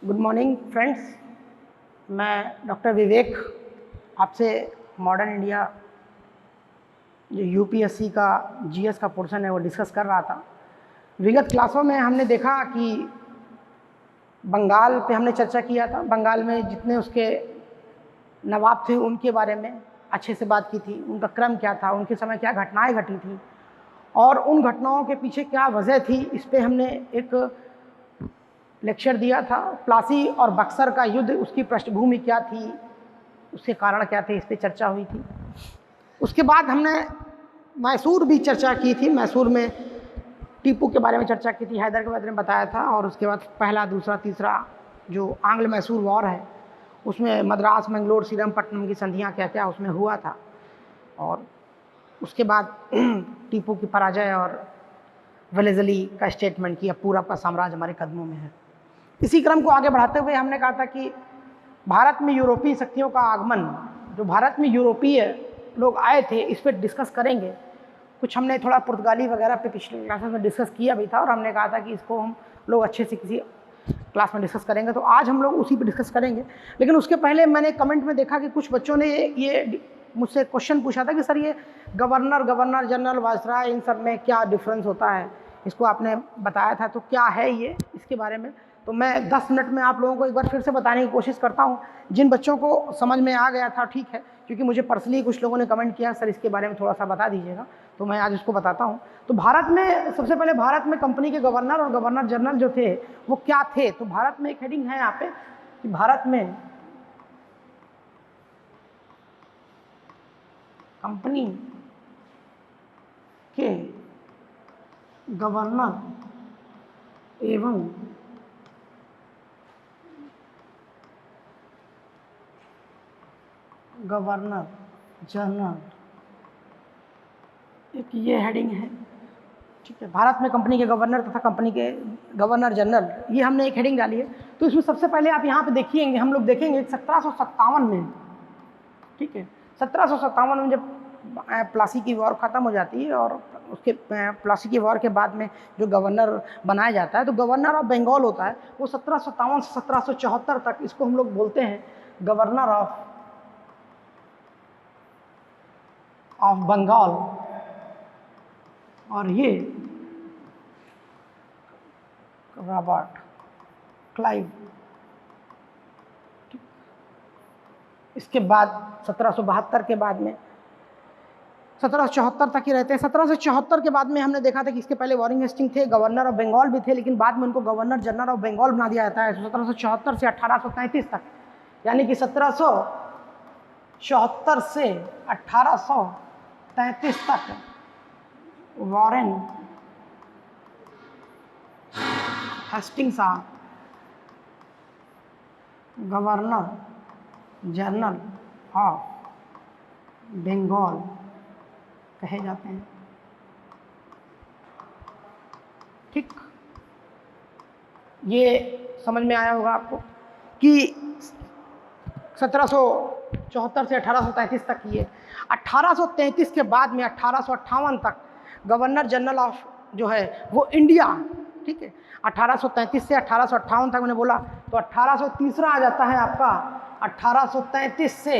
Good morning friends, मैं doctor विवेक आपसे modern India जो यूपीएससी का जीएस का पोर्शन है वो डिस्कस कर रहा था। विगत क्लासों में हमने देखा कि बंगाल पे हमने चर्चा किया था। बंगाल में जितने उसके नवाब थे उनके बारे में अच्छे से बात की थी, उनका क्रम क्या था, उनके समय क्या घटनाएं घटी थी और उन घटनाओं के पीछे क्या वजह थी, इस पे हमने एक लेक्चर दिया था। प्लासी और बक्सर का युद्ध, उसकी पृष्ठभूमि क्या थी, उसके कारण क्या थे, इस पर चर्चा हुई थी। उसके बाद हमने मैसूर भी चर्चा की थी। मैसूर में टीपू के बारे में चर्चा की थी, हैदर के बारे में बताया था। और उसके बाद पहला, दूसरा, तीसरा जो आंग्ल मैसूर वॉर है उसमें मद्रास, मैंगलोर, श्रीरंगपट्टनम की संधियाँ क्या क्या उसमें हुआ था। और उसके बाद टीपू की पराजय और वेलेज़ली का स्टेटमेंट कि अब पूरा का साम्राज्य हमारे कदमों में है। इसी क्रम को आगे बढ़ाते हुए हमने कहा था कि भारत में यूरोपीय शक्तियों का आगमन, जो भारत में यूरोपीय लोग आए थे, इस पर डिस्कस करेंगे। कुछ हमने थोड़ा पुर्तगाली वगैरह पे पिछले क्लासेस में डिस्कस किया भी था और हमने कहा था कि इसको हम लोग अच्छे से किसी क्लास में डिस्कस करेंगे, तो आज हम लोग उसी पे डिस्कस करेंगे। लेकिन उसके पहले मैंने कमेंट में देखा कि कुछ बच्चों ने ये मुझसे क्वेश्चन पूछा था कि सर ये गवर्नर, गवर्नर जनरल, वायसराय, इन सब में क्या डिफरेंस होता है, इसको आपने बताया था, तो क्या है ये, इसके बारे में तो मैं 10 मिनट में आप लोगों को एक बार फिर से बताने की कोशिश करता हूँ। जिन बच्चों को समझ में आ गया था ठीक है, क्योंकि मुझे पर्सनली कुछ लोगों ने कमेंट किया सर इसके बारे में थोड़ा सा बता दीजिएगा, तो मैं आज इसको बताता हूँ। तो भारत में सबसे पहले भारत में कंपनी के गवर्नर और गवर्नर जनरल जो थे वो क्या थे। तो भारत में एक हेडिंग है यहाँ पे कि भारत में कंपनी के गवर्नर एवं गवर्नर जनरल, एक ये हेडिंग है, ठीक है। भारत में कंपनी के गवर्नर तथा कंपनी के गवर्नर जनरल, ये हमने एक हेडिंग डाली है। तो इसमें सबसे पहले आप यहाँ पे देखिएंगे, हम लोग देखेंगे 1757 में, ठीक है, 1757 में जब प्लासी की वॉर ख़त्म हो जाती है और उसके प्लासी की वॉर के बाद में जो गवर्नर बनाया जाता है, तो गवर्नर ऑफ बंगाल होता है वो 1757 से 1774 तक, इसको हम लोग बोलते हैं गवर्नर ऑफ बंगाल। और ये रॉबर्ट क्लाइव, इसके बाद 1772 के बाद में 1774 तक ही रहते हैं। 1774 के बाद में हमने देखा था कि इसके पहले वॉरिंग हेस्टिंग थे, गवर्नर ऑफ बंगाल भी थे, लेकिन बाद में उनको गवर्नर जनरल ऑफ बंगाल बना दिया जाता है 1774 से 1833 तक। यानी कि 1774 से 1833 तक Warren Hastings governor general of Bengal कहे जाते हैं, ठीक। ये समझ में आया होगा आपको कि 1774 से 1833 तक ये, 1833 के बाद में 1858 तक गवर्नर जनरल ऑफ जो है वो इंडिया, ठीक है। 1833 से 1858 तक मैंने बोला, तो 1830 आ जाता है आपका 1833 से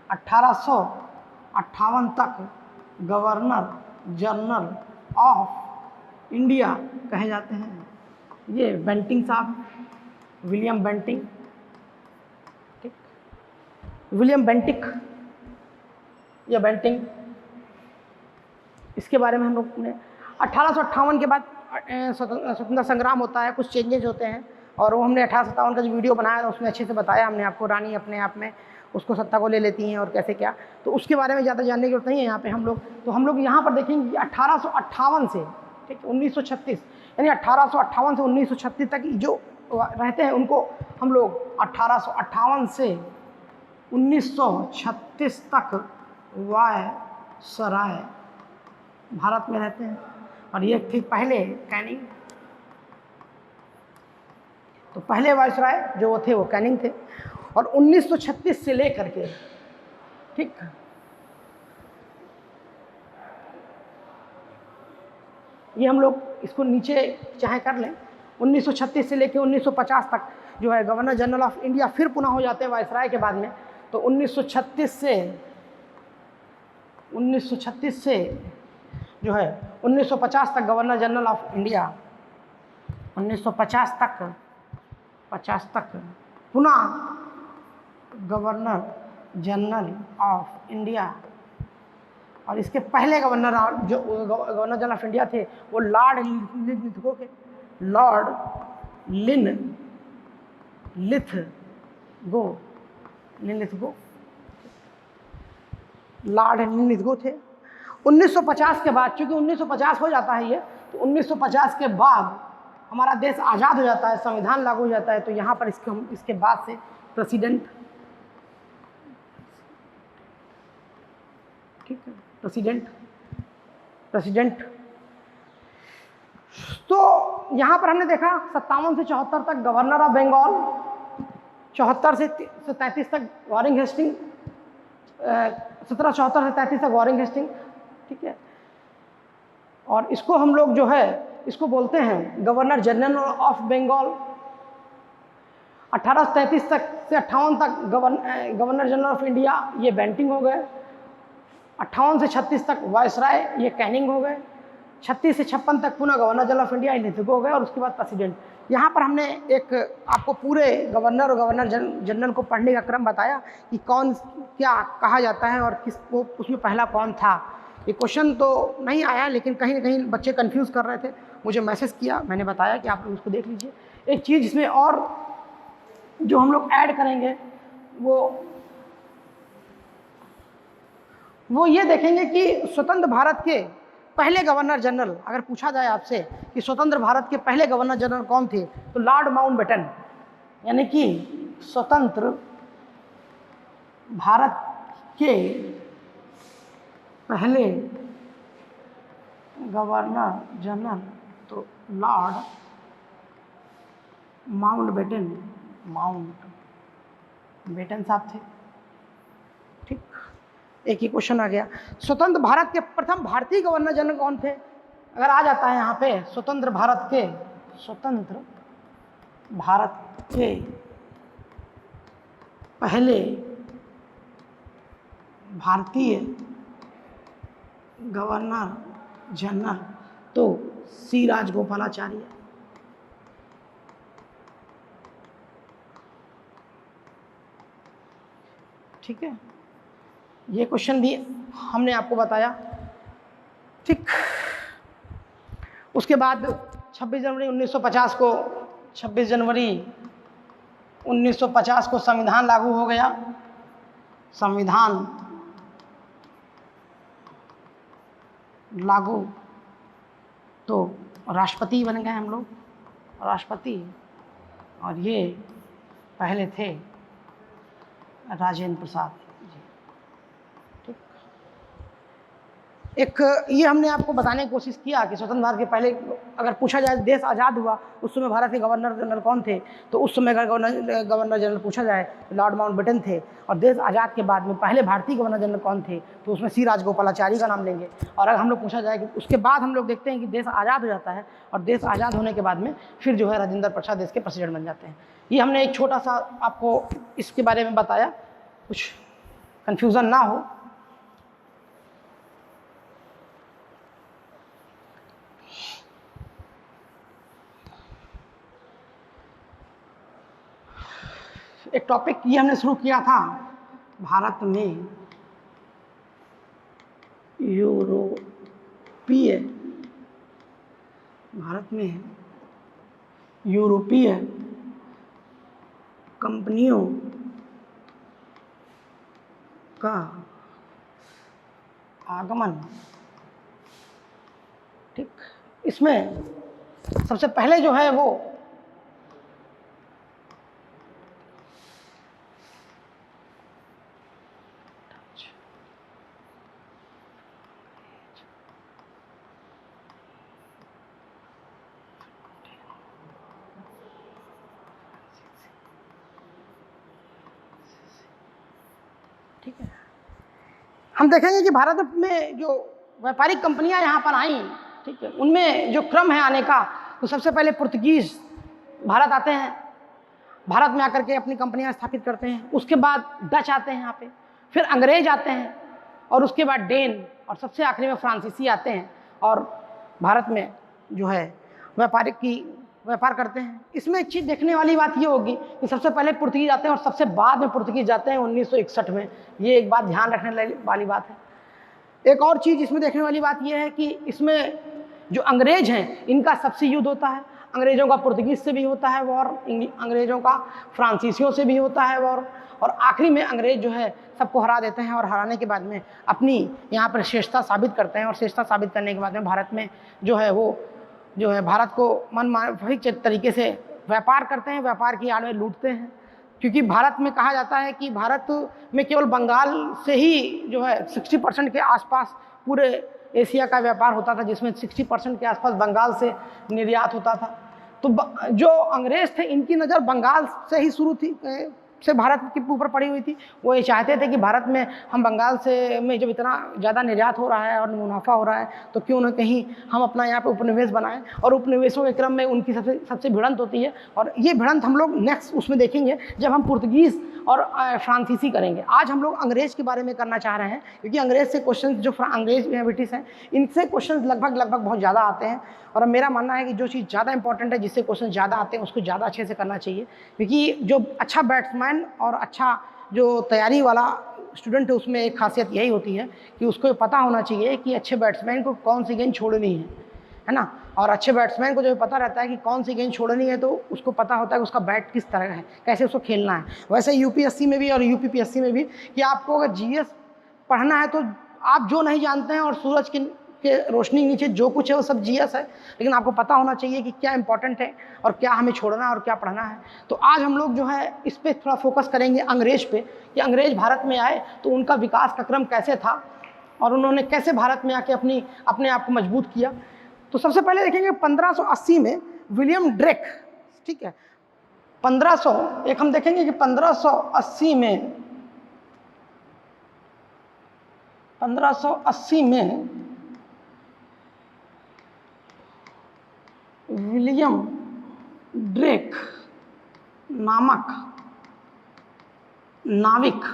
1858 तक गवर्नर जनरल ऑफ इंडिया कहे जाते हैं। ये बेंटिंग साहब, विलियम बेंटिंग, ठीक, विलियम बेंटिक या बेंटिंग, इसके बारे में हम लोग ने 1858 के बाद स्वतंत्रता संग्राम होता है, कुछ चेंजेज होते हैं और वो हमने 1857 का जो वीडियो बनाया था उसमें अच्छे से बताया हमने आपको। रानी अपने आप में उसको सत्ता को ले लेती हैं और कैसे क्या, तो उसके बारे में ज़्यादा जानने की जरूरत नहीं है यहाँ पे हम लोग। तो हम लोग यहाँ पर देखेंगे कि 1858 से, ठीक है, 1936, यानी 1858 से 1936 तक जो रहते हैं उनको हम लोग 1858 से 1936 तक वायसराय भारत में रहते हैं। और ये थे पहले कैनिंग, तो पहले वायसराय जो थे वो कैनिंग थे। और 1936 से लेकर के, ठीक, ये हम लोग इसको नीचे चाहे कर लें, 1936 से लेकर 1950 तक जो है गवर्नर जनरल ऑफ इंडिया फिर पुनः हो जाते हैं वायसराय के बाद में। तो 1936 से जो है 1950 तक गवर्नर जनरल ऑफ इंडिया, 1950 तक पुनः गवर्नर जनरल ऑफ इंडिया। और इसके पहले गवर्नर जो गवर्नर जनरल ऑफ इंडिया थे वो लॉर्ड लिथगो के, लॉर्ड लिथगो थे। 1950 के बाद, चूंकि 1950 हो जाता है ये, तो 1950 के बाद हमारा देश आज़ाद हो जाता है, संविधान लागू हो जाता है। तो यहाँ पर इसके बाद से प्रेसिडेंट, ठीक है, प्रेसिडेंट। तो यहाँ पर हमने देखा 57 से 74 तक गवर्नर ऑफ बंगाल, 74 से 33 तक वॉरेन हेस्टिंग, 1774 से 33 तक वॉरेन हेस्टिंग, ठीक है। और इसको हम लोग जो है इसको बोलते हैं गवर्नर जनरल ऑफ बंगाल। 1833 तक से 58 तक गवर्नर जनरल ऑफ इंडिया, ये बेंटिंग हो गए। 58 से 36 तक वायसराय, ये कैनिंग हो गए। 36 से 56 तक पुनः governor general of India, Lithgow हो गए। और उसके बाद प्रेसिडेंट। यहाँ पर हमने एक आपको पूरे गवर्नर और गवर्नर जनरल को पढ़ने का क्रम बताया कि कौन क्या कहा जाता है और किसको, उसमें पहला कौन था। ये क्वेश्चन तो नहीं आया, लेकिन कहीं ना कहीं बच्चे कंफ्यूज कर रहे थे, मुझे मैसेज किया, मैंने बताया कि आप लोग उसको देख लीजिए। एक चीज़ इसमें और जो हम लोग ऐड करेंगे वो ये देखेंगे कि स्वतंत्र भारत के पहले गवर्नर जनरल, अगर पूछा जाए आपसे कि स्वतंत्र भारत के पहले गवर्नर जनरल कौन थे, तो लॉर्ड माउंटबेटन, यानी कि स्वतंत्र भारत के पहले गवर्नर जनरल तो लॉर्ड माउंटबेटन साहब थे, ठीक। एक ही क्वेश्चन आ गया। स्वतंत्र भारत के प्रथम भारतीय गवर्नर जनरल कौन थे? अगर आ जाता है यहाँ पे स्वतंत्र भारत के पहले भारतीय गवर्नर जनरल, तो सी राजगोपालाचारी। ठीक है, ये क्वेश्चन भी हमने आपको बताया, ठीक। उसके बाद 26 जनवरी 1950 को संविधान लागू हो गया। संविधान लागू तो राष्ट्रपति बन गए हम लोग, राष्ट्रपति। और ये पहले थे राजेंद्र प्रसाद जी, ठीक। एक ये हमने आपको बताने की कोशिश किया कि स्वतंत्र भारत के पहले, अगर पूछा जाए देश आज़ाद हुआ उस समय भारत के गवर्नर जनरल कौन थे, तो उस समय अगर गवर्नर जनरल पूछा जाए तो लॉर्ड माउंटबेटन थे। और देश आज़ाद के बाद में पहले भारतीय गवर्नर जनरल कौन थे, तो उसमें सी राजगोपालाचारी का नाम लेंगे। और अगर हम लोग पूछा जाए कि उसके बाद हम लोग देखते हैं कि देश आज़ाद हो जाता है, और देश आज़ाद होने के बाद में फिर जो है राजेंद्र प्रसाद देश के प्रेसिडेंट बन जाते हैं। ये हमने एक छोटा सा आपको इसके बारे में बताया, कुछ कन्फ्यूज़न ना हो। एक टॉपिक ये हमने शुरू किया था, भारत में यूरोपीय कंपनियों का आगमन, ठीक। इसमें सबसे पहले जो है वो ठीक है, हम देखेंगे कि भारत में जो व्यापारिक कंपनियां यहाँ पर आई, ठीक है, उनमें जो क्रम है आने का, तो सबसे पहले पुर्तगीज भारत आते हैं। भारत में आकर के अपनी कंपनियां स्थापित करते हैं। उसके बाद डच आते हैं यहाँ पे, फिर अंग्रेज आते हैं, और उसके बाद डेन, और सबसे आखिरी में फ्रांसीसी आते हैं और भारत में जो है व्यापार करते हैं। इसमें एक चीज़ देखने वाली बात ये होगी कि सबसे पहले पुर्तगीज आते हैं और सबसे बाद में पुर्तगीज जाते हैं 1961 में। ये एक बात ध्यान रखने वाली बात है। एक और चीज़ इसमें देखने वाली बात यह है कि इसमें जो अंग्रेज हैं इनका सबसे युद्ध होता है। अंग्रेज़ों का पुर्तगीज से भी होता है वॉर, अंग्रेज़ों का फ्रांसीसियों से भी होता है वॉर, और आखिरी में अंग्रेज जो है सबको हरा देते हैं और हराने के बाद में अपनी यहाँ पर श्रेष्ठता साबित करते हैं। और श्रेष्ठता साबित करने के बाद में भारत में जो है वो जो है भारत को मनमाफिक तरीके से व्यापार करते हैं, व्यापार की आड़ में लूटते हैं। क्योंकि भारत में कहा जाता है कि भारत में केवल बंगाल से ही जो है 60% के आसपास पूरे एशिया का व्यापार होता था, जिसमें 60% के आसपास बंगाल से निर्यात होता था। तो जो अंग्रेज थे इनकी नज़र बंगाल से ही शुरू थी, से भारत के ऊपर पड़ी हुई थी। वो ये चाहते थे कि भारत में हम बंगाल से में जब इतना ज़्यादा निर्यात हो रहा है और मुनाफा हो रहा है तो क्यों न कहीं हम अपना यहाँ पे उपनिवेश बनाएं। और उपनिवेशों के क्रम में उनकी सबसे भिड़ंत होती है, और ये भिड़ंत हम लोग नेक्स्ट उसमें देखेंगे जब हम पुर्तगीज़ और फ्रांसीसी करेंगे। आज हम लोग अंग्रेज़ के बारे में करना चाह रहे हैं, क्योंकि अंग्रेज़ से क्वेश्चन जो अंग्रेज ब्रिटिश हैं इनसे क्वेश्चन लगभग बहुत ज़्यादा आते हैं। और मेरा मानना है कि जो चीज़ ज़्यादा इंपॉर्टेंट है, जिससे क्वेश्चन ज़्यादा आते हैं, उसको ज़्यादा अच्छे से करना चाहिए। क्योंकि जो अच्छा बैट्समैन और अच्छा जो तैयारी वाला स्टूडेंट है उसमें एक खासियत यही होती है कि उसको पता होना चाहिए कि अच्छे बैट्समैन को कौन सी गेंद छोड़नी है ना। और अच्छे बैट्समैन को जो पता रहता है कि कौन सी गेंद छोड़नी है तो उसको पता होता है कि उसका बैट किस तरह है, कैसे उसको खेलना है। वैसे यूपीएससी में भी और यूपीपीएससी में भी कि आपको अगर जीएस पढ़ना है तो आप जो नहीं जानते हैं और सूरज के रोशनी के नीचे जो कुछ है वो सब जीएस है, लेकिन आपको पता होना चाहिए कि क्या इंपॉर्टेंट है और क्या हमें छोड़ना है और क्या पढ़ना है। तो आज हम लोग जो है इस पर थोड़ा फोकस करेंगे अंग्रेज पे, कि अंग्रेज भारत में आए तो उनका विकास का क्रम कैसे था और उन्होंने कैसे भारत में आके अपने आप को मजबूत किया। तो सबसे पहले देखेंगे 1580 में विलियम ड्रेक, ठीक है, 1500 एक हम देखेंगे कि 1580 में विलियम ड्रेक नामक नाविक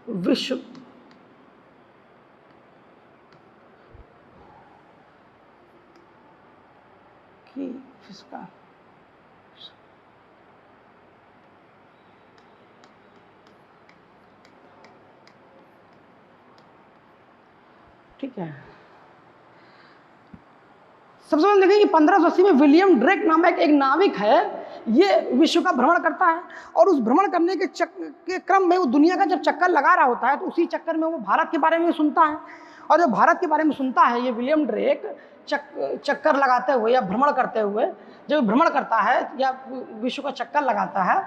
विश्व की इसका ठीक है। सबसे पहले देखें कि 1580 में विलियम ड्रेक नामक एक नाविक है, ये विश्व का भ्रमण करता है। और उस भ्रमण करने के क्रम में वो दुनिया का जब चक्कर लगा रहा होता है तो उसी चक्कर में वो भारत के बारे में सुनता है। और जब भारत के बारे में सुनता है ये विलियम ड्रेक चक्कर लगाते हुए या भ्रमण करते हुए, जब भ्रमण करता है या विश्व का चक्कर लगाता है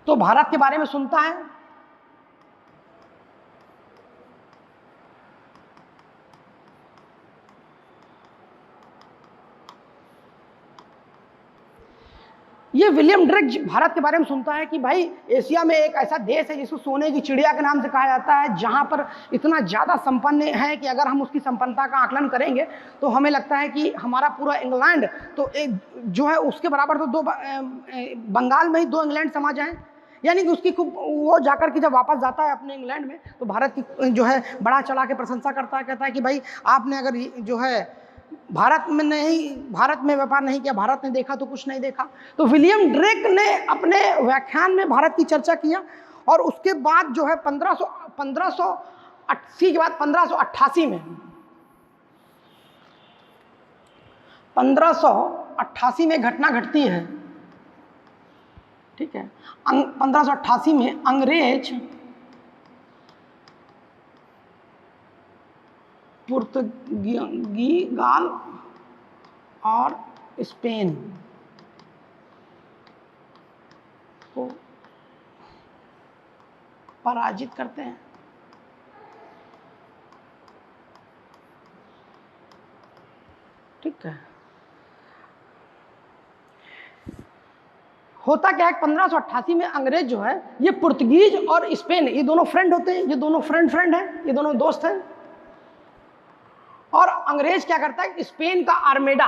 तो भारत के बारे में सुनता है। ये विलियम ड्रेक भारत के बारे में सुनता है कि भाई एशिया में एक ऐसा देश है जिसको सोने की चिड़िया के नाम से कहा जाता है, जहाँ पर इतना ज़्यादा संपन्न है कि अगर हम उसकी संपन्नता का आकलन करेंगे तो हमें लगता है कि हमारा पूरा इंग्लैंड तो एक जो है उसके बराबर तो बंगाल में ही 2 इंग्लैंड समा जाएँ। यानी कि उसकी खूब वो जाकर के जब वापस जाता है अपने इंग्लैंड में तो भारत की जो है बड़ा चढ़ा के प्रशंसा करता है, कहता है कि भाई आपने अगर जो है भारत में व्यापार नहीं किया, भारत ने देखा तो कुछ नहीं देखा। तो विलियम ड्रेक ने अपने व्याख्यान में भारत की चर्चा किया। और उसके बाद जो है 1580 के बाद 1588 में घटना घटती है, ठीक है। 1588 में अंग्रेज पुर्तगाल और स्पेन को पराजित करते हैं, ठीक है। होता क्या है, 1588 में अंग्रेज जो है, ये पुर्तगीज और स्पेन, ये दोनों फ्रेंड होते हैं, ये दोनों फ्रेंड हैं, ये दोनों दोस्त हैं। और अंग्रेज क्या करता है, स्पेन का आर्मेडा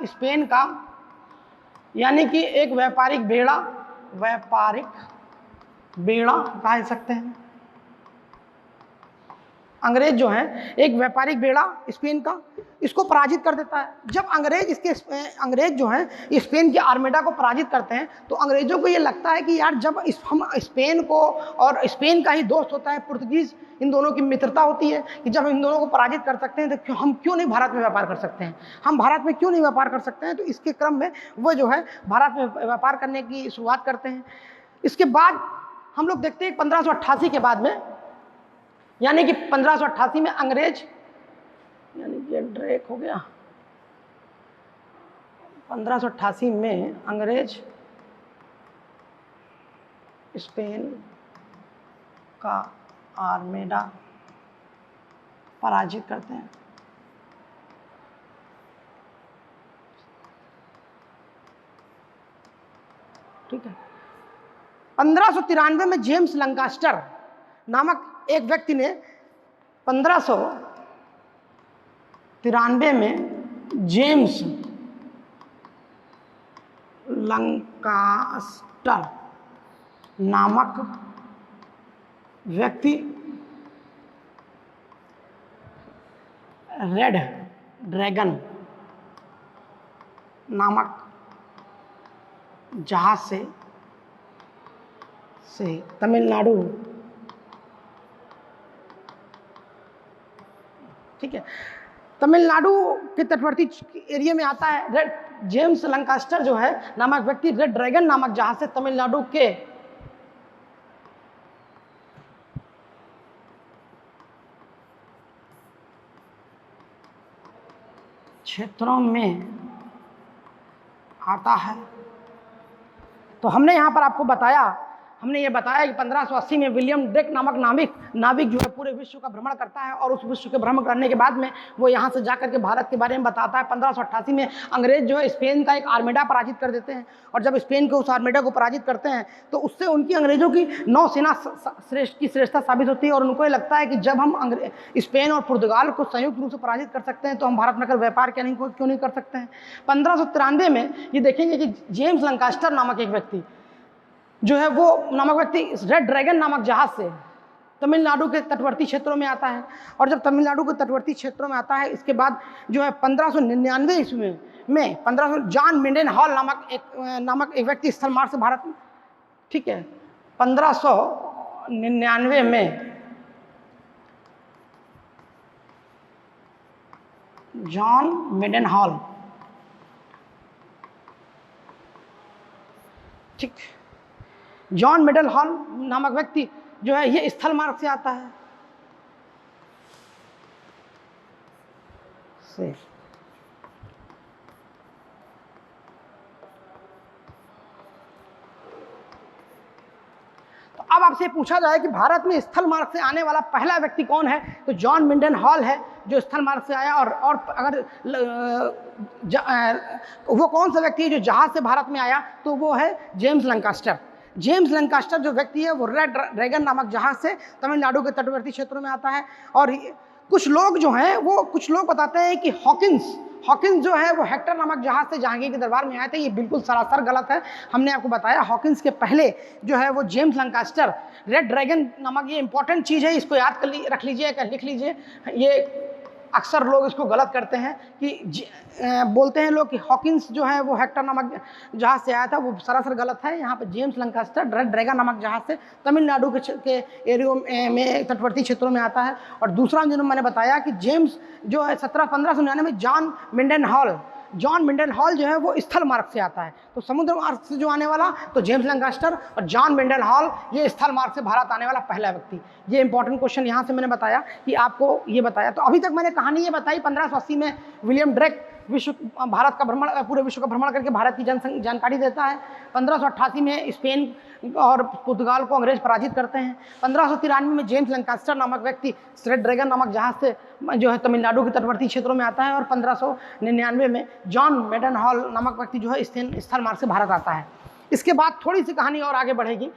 स्पेन का, यानी कि एक व्यापारिक बेड़ा कह सकते हैं। अंग्रेज जो है एक व्यापारिक बेड़ा स्पेन का, इसको पराजित कर देता है। जब अंग्रेज जो है स्पेन के आर्मेडा को पराजित करते हैं, तो अंग्रेजों को ये लगता है कि यार जब हम स्पेन को, और स्पेन का ही दोस्त होता है पुर्तगीज, इन दोनों की मित्रता होती है कि जब इन दोनों को पराजित कर सकते हैं तो हम क्यों नहीं भारत में व्यापार कर सकते हैं, हम भारत में क्यों नहीं व्यापार कर सकते हैं। तो इसके क्रम में वो जो है भारत में व्यापार करने की शुरुआत करते हैं। इसके बाद हम लोग देखते हैं 1588 के बाद में, यानी कि 1588 में अंग्रेज, यानी कि ड्रेक हो गया, 1588 में अंग्रेज स्पेन का आर्मेडा पराजित करते हैं। ठीक है। 1593 में जेम्स लंकास्टर नामक एक व्यक्ति ने 1593 में जेम्स लंकास्टर नामक व्यक्ति रेड ड्रैगन नामक जहाज से तमिलनाडु, ठीक है, तमिलनाडु के तटवर्ती एरिया में आता है। जेम्स लंकास्टर जो है नामक व्यक्ति रेड ड्रैगन नामक जहाज से तमिलनाडु के क्षेत्रों में आता है। तो हमने यहाँ पर आपको बताया, हमने ये बताया कि 1580 में विलियम ड्रेक नामक नाविक जो है पूरे विश्व का भ्रमण करता है, और उस विश्व के भ्रमण करने के बाद में वो यहाँ से जाकर के भारत के बारे में बताता है। 1588 में अंग्रेज जो है स्पेन का एक आर्मेडा पराजित कर देते हैं, और जब स्पेन के उस आर्मेडा को पराजित करते हैं तो उससे उनकी अंग्रेजों की नौसेना श्रेष्ठता साबित होती है, और उनको ये लगता है कि जब हम स्पेन और पुर्तगाल को संयुक्त रूप से पराजित कर सकते हैं तो हम भारत में आकर व्यापार क्यों नहीं कर सकते हैं। 1593 में ये देखेंगे कि जेम्स लंकास्टर नामक एक व्यक्ति जो है, वो नामक व्यक्ति रेड ड्रैगन नामक जहाज से तमिलनाडु के तटवर्ती क्षेत्रों में आता है। और जब तमिलनाडु के तटवर्ती क्षेत्रों में आता है, इसके बाद जो है 1599 ईस्वी में 1500 जॉन मिंडेन हॉल नामक एक व्यक्ति स्थल मार्ग से भारत में, ठीक है, 1599 में जॉन मिंडेन हॉल, ठीक, जॉन मिडल हॉल नामक व्यक्ति जो है ये स्थल मार्ग से आता है तो अब आपसे पूछा जाए कि भारत में स्थल मार्ग से आने वाला पहला व्यक्ति कौन है, तो जॉन मिंडेन हॉल है जो स्थल मार्ग से आया। और अगर वो कौन सा व्यक्ति है जो जहाज से भारत में आया, तो वो है जेम्स लंकास्टर। जेम्स लंकास्टर जो व्यक्ति है वो रेड ड्रैगन नामक जहाज से तमिलनाडु के तटवर्ती क्षेत्रों में आता है। और कुछ लोग जो हैं वो बताते हैं कि हॉकिंस जो है वो हेक्टर नामक जहाज से जहांगीर के दरबार में आए थे। ये बिल्कुल सरासर गलत है। हमने आपको बताया हॉकिंस के पहले जो है वो जेम्स लंकास्टर, रेड ड्रैगन नामक, ये इंपॉर्टेंट चीज़ है, इसको याद कर रख लीजिए, लिख लीजिए। ये अक्सर लोग इसको गलत करते हैं कि बोलते हैं लोग कि हॉकिंस जो है वो हेक्टर नामक जहाज से आया था, वो सरासर गलत है। यहाँ पे जेम्स लंकास्टर रेड ड्रैगन नामक जहाज से तमिलनाडु के एरिया में तटवर्ती क्षेत्रों में आता है। और दूसरा जो मैंने बताया कि जेम्स जो है 1599 में जॉन मिंडेन हॉल जो है वो स्थल मार्ग से आता है। तो समुद्र मार्ग से जो आने वाला तो जेम्स लंकास्टर, और जॉन मिंडेन हॉल ये स्थल मार्ग से भारत आने वाला पहला व्यक्ति। ये इंपॉर्टेंट क्वेश्चन यहाँ से मैंने बताया कि आपको ये बताया। तो अभी तक मैंने कहानी ये बताई 1580 में विलियम ड्रेक भारत का भ्रमण, पूरे विश्व का भ्रमण करके भारत की जानकारी देता है। 1588 में स्पेन और पुर्तगाल को अंग्रेज पराजित करते हैं। 1593 में जेम्स लैंकास्टर नामक व्यक्ति स्ट्रेट ड्रैगन नामक जहाज से जो है तमिलनाडु के तटवर्ती क्षेत्रों में आता है। और 1599 में जॉन मेडन हॉल नामक व्यक्ति जो है स्थल मार्ग से भारत आता है। इसके बाद थोड़ी सी कहानी और आगे बढ़ेगी।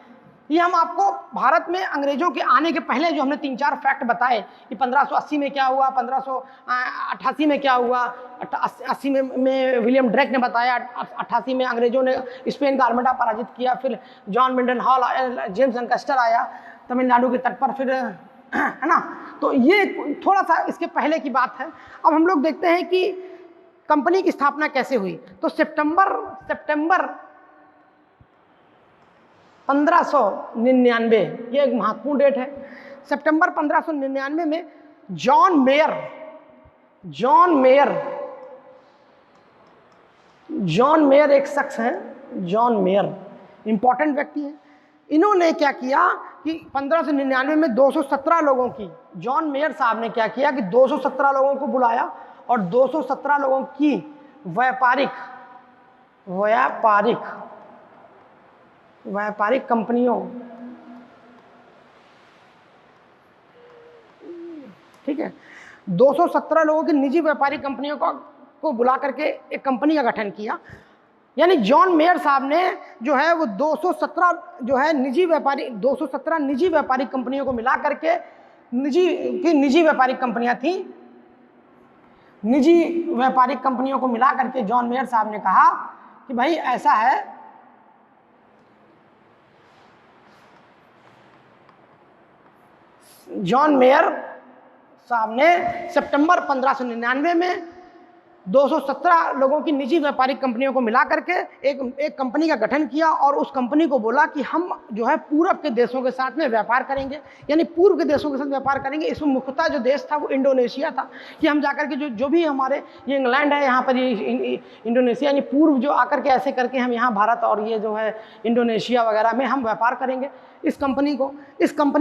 ये हम आपको भारत में अंग्रेजों के आने के पहले जो हमने 3-4 फैक्ट बताए कि 1580 में क्या हुआ, 1588 में क्या हुआ, 80 में विलियम ड्रेक ने बताया, 88 में अंग्रेजों ने स्पेन का आर्मडा पराजित किया, फिर John Mildenhall, James Lancaster आया तमिलनाडु के तट पर, फिर है ना। तो ये थोड़ा सा इसके पहले की बात है। अब हम लोग देखते हैं कि कंपनी की स्थापना कैसे हुई। तो सितंबर 1599, ये एक महत्वपूर्ण डेट है। सितंबर 1599 में जॉन मेयर एक शख्स हैं, जॉन मेयर इंपॉर्टेंट व्यक्ति हैं। इन्होंने क्या किया कि 1599 में 217 लोगों की, जॉन मेयर साहब ने क्या किया कि 217 लोगों को बुलाया और 217 लोगों की व्यापारिक कंपनियों, ठीक है, 217 लोगों की निजी व्यापारिक कंपनियों को बुला करके एक कंपनी का गठन किया। यानी जॉन मेयर साहब ने जो है वो 217 जो है निजी व्यापारिक कंपनियों को मिला करके, निजी व्यापारिक कंपनियां थी, निजी व्यापारिक कंपनियों को मिला करके जॉन मेयर साहब ने कहा कि भाई ऐसा है, जॉन मेयर साहब ने सितंबर 1599 में 217 लोगों की निजी व्यापारिक कंपनियों को मिला करके एक कंपनी का गठन किया और उस कंपनी को बोला कि हम जो है पूर्व के देशों के साथ में व्यापार करेंगे, यानी पूर्व के देशों के साथ व्यापार करेंगे। इसमें मुख्यतः जो देश था वो इंडोनेशिया था, कि हम जाकर के जो भी हमारे ये इंग्लैंड है, यहाँ पर ये इंडोनेशिया, यानी पूर्व जो आकर के ऐसे करके हम यहाँ भारत और ये जो है इंडोनेशिया वगैरह में हम व्यापार करेंगे। इस कंपनी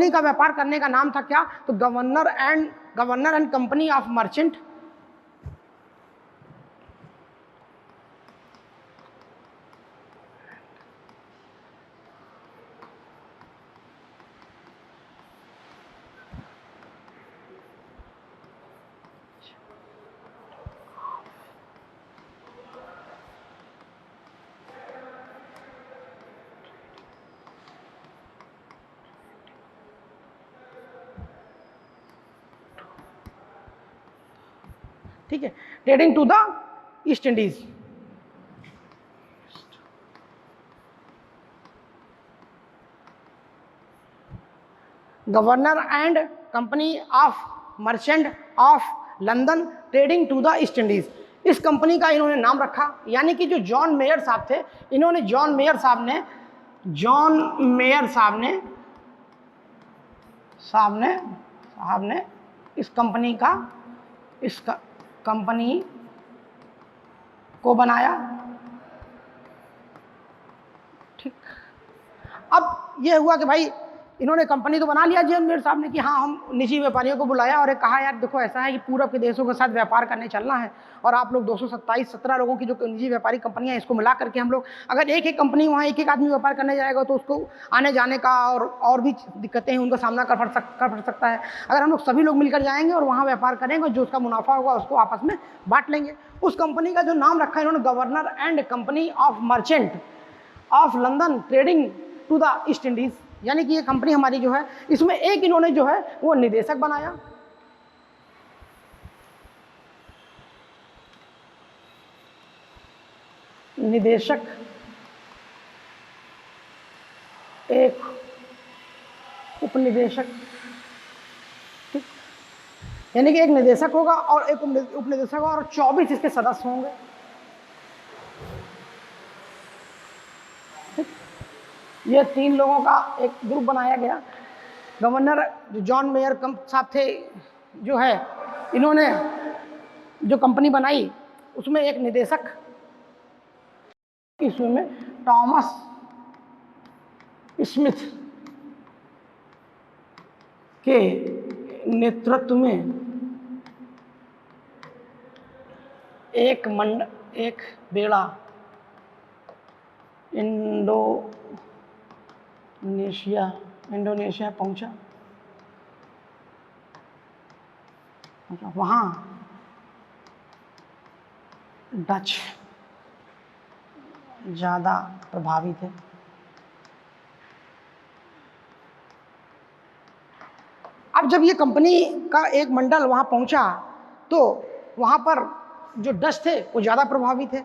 का व्यापार करने का नाम था क्या, तो governor and company of merchant. ठीक है, trading to the East Indies. Governor and company of merchant of London trading to the East Indies, इस कंपनी का इन्होंने नाम रखा। यानी कि जो जॉन मेयर साहब थे, इन्होंने जॉन मेयर साहब ने इस कंपनी को बनाया। ठीक, अब यह हुआ कि भाई इन्होंने कंपनी तो बना लिया जॉन मेयर साहब ने कि हाँ हम निजी व्यापारियों को बुलाया और एक कहा यार देखो ऐसा है कि पूरब के देशों के साथ व्यापार करने चलना है और आप लोग 217 लोगों की जो निजी व्यापारिक कंपनियां हैं इसको मिला करके हम लोग, अगर एक कंपनी वहाँ एक आदमी व्यापार करने जाएगा तो उसको आने जाने का और भी दिक्कतें हैं उनका सामना कर पड़ सकता है। अगर हम लोग सभी लोग मिलकर जाएंगे और वहाँ व्यापार करेंगे, जो उसका मुनाफा होगा उसको आपस में बांट लेंगे। उस कंपनी का जो नाम रखा है इन्होंने governor and company of merchant of London trading to the East Indies. यानी कि ये कंपनी हमारी जो है इसमें एक इन्होंने जो है वो निदेशक बनाया। निदेशक, एक उपनिदेशक, ठीक, यानी कि एक निदेशक होगा और एक उपनिदेशक होगा और 24 इसके सदस्य होंगे। ये 3 लोगों का एक ग्रुप बनाया गया। गवर्नर जो जॉन मेयर साहब थे जो है, इन्होंने जो कंपनी बनाई उसमें एक निदेशक, इसमें टॉमस स्मिथ के नेतृत्व में एक बेड़ा इंडोनेशिया पहुंचा। वहाँ डच ज़्यादा प्रभावित है। अब जब ये कंपनी का एक मंडल वहाँ पहुँचा तो वहाँ पर जो डच थे वो ज़्यादा प्रभावित थे,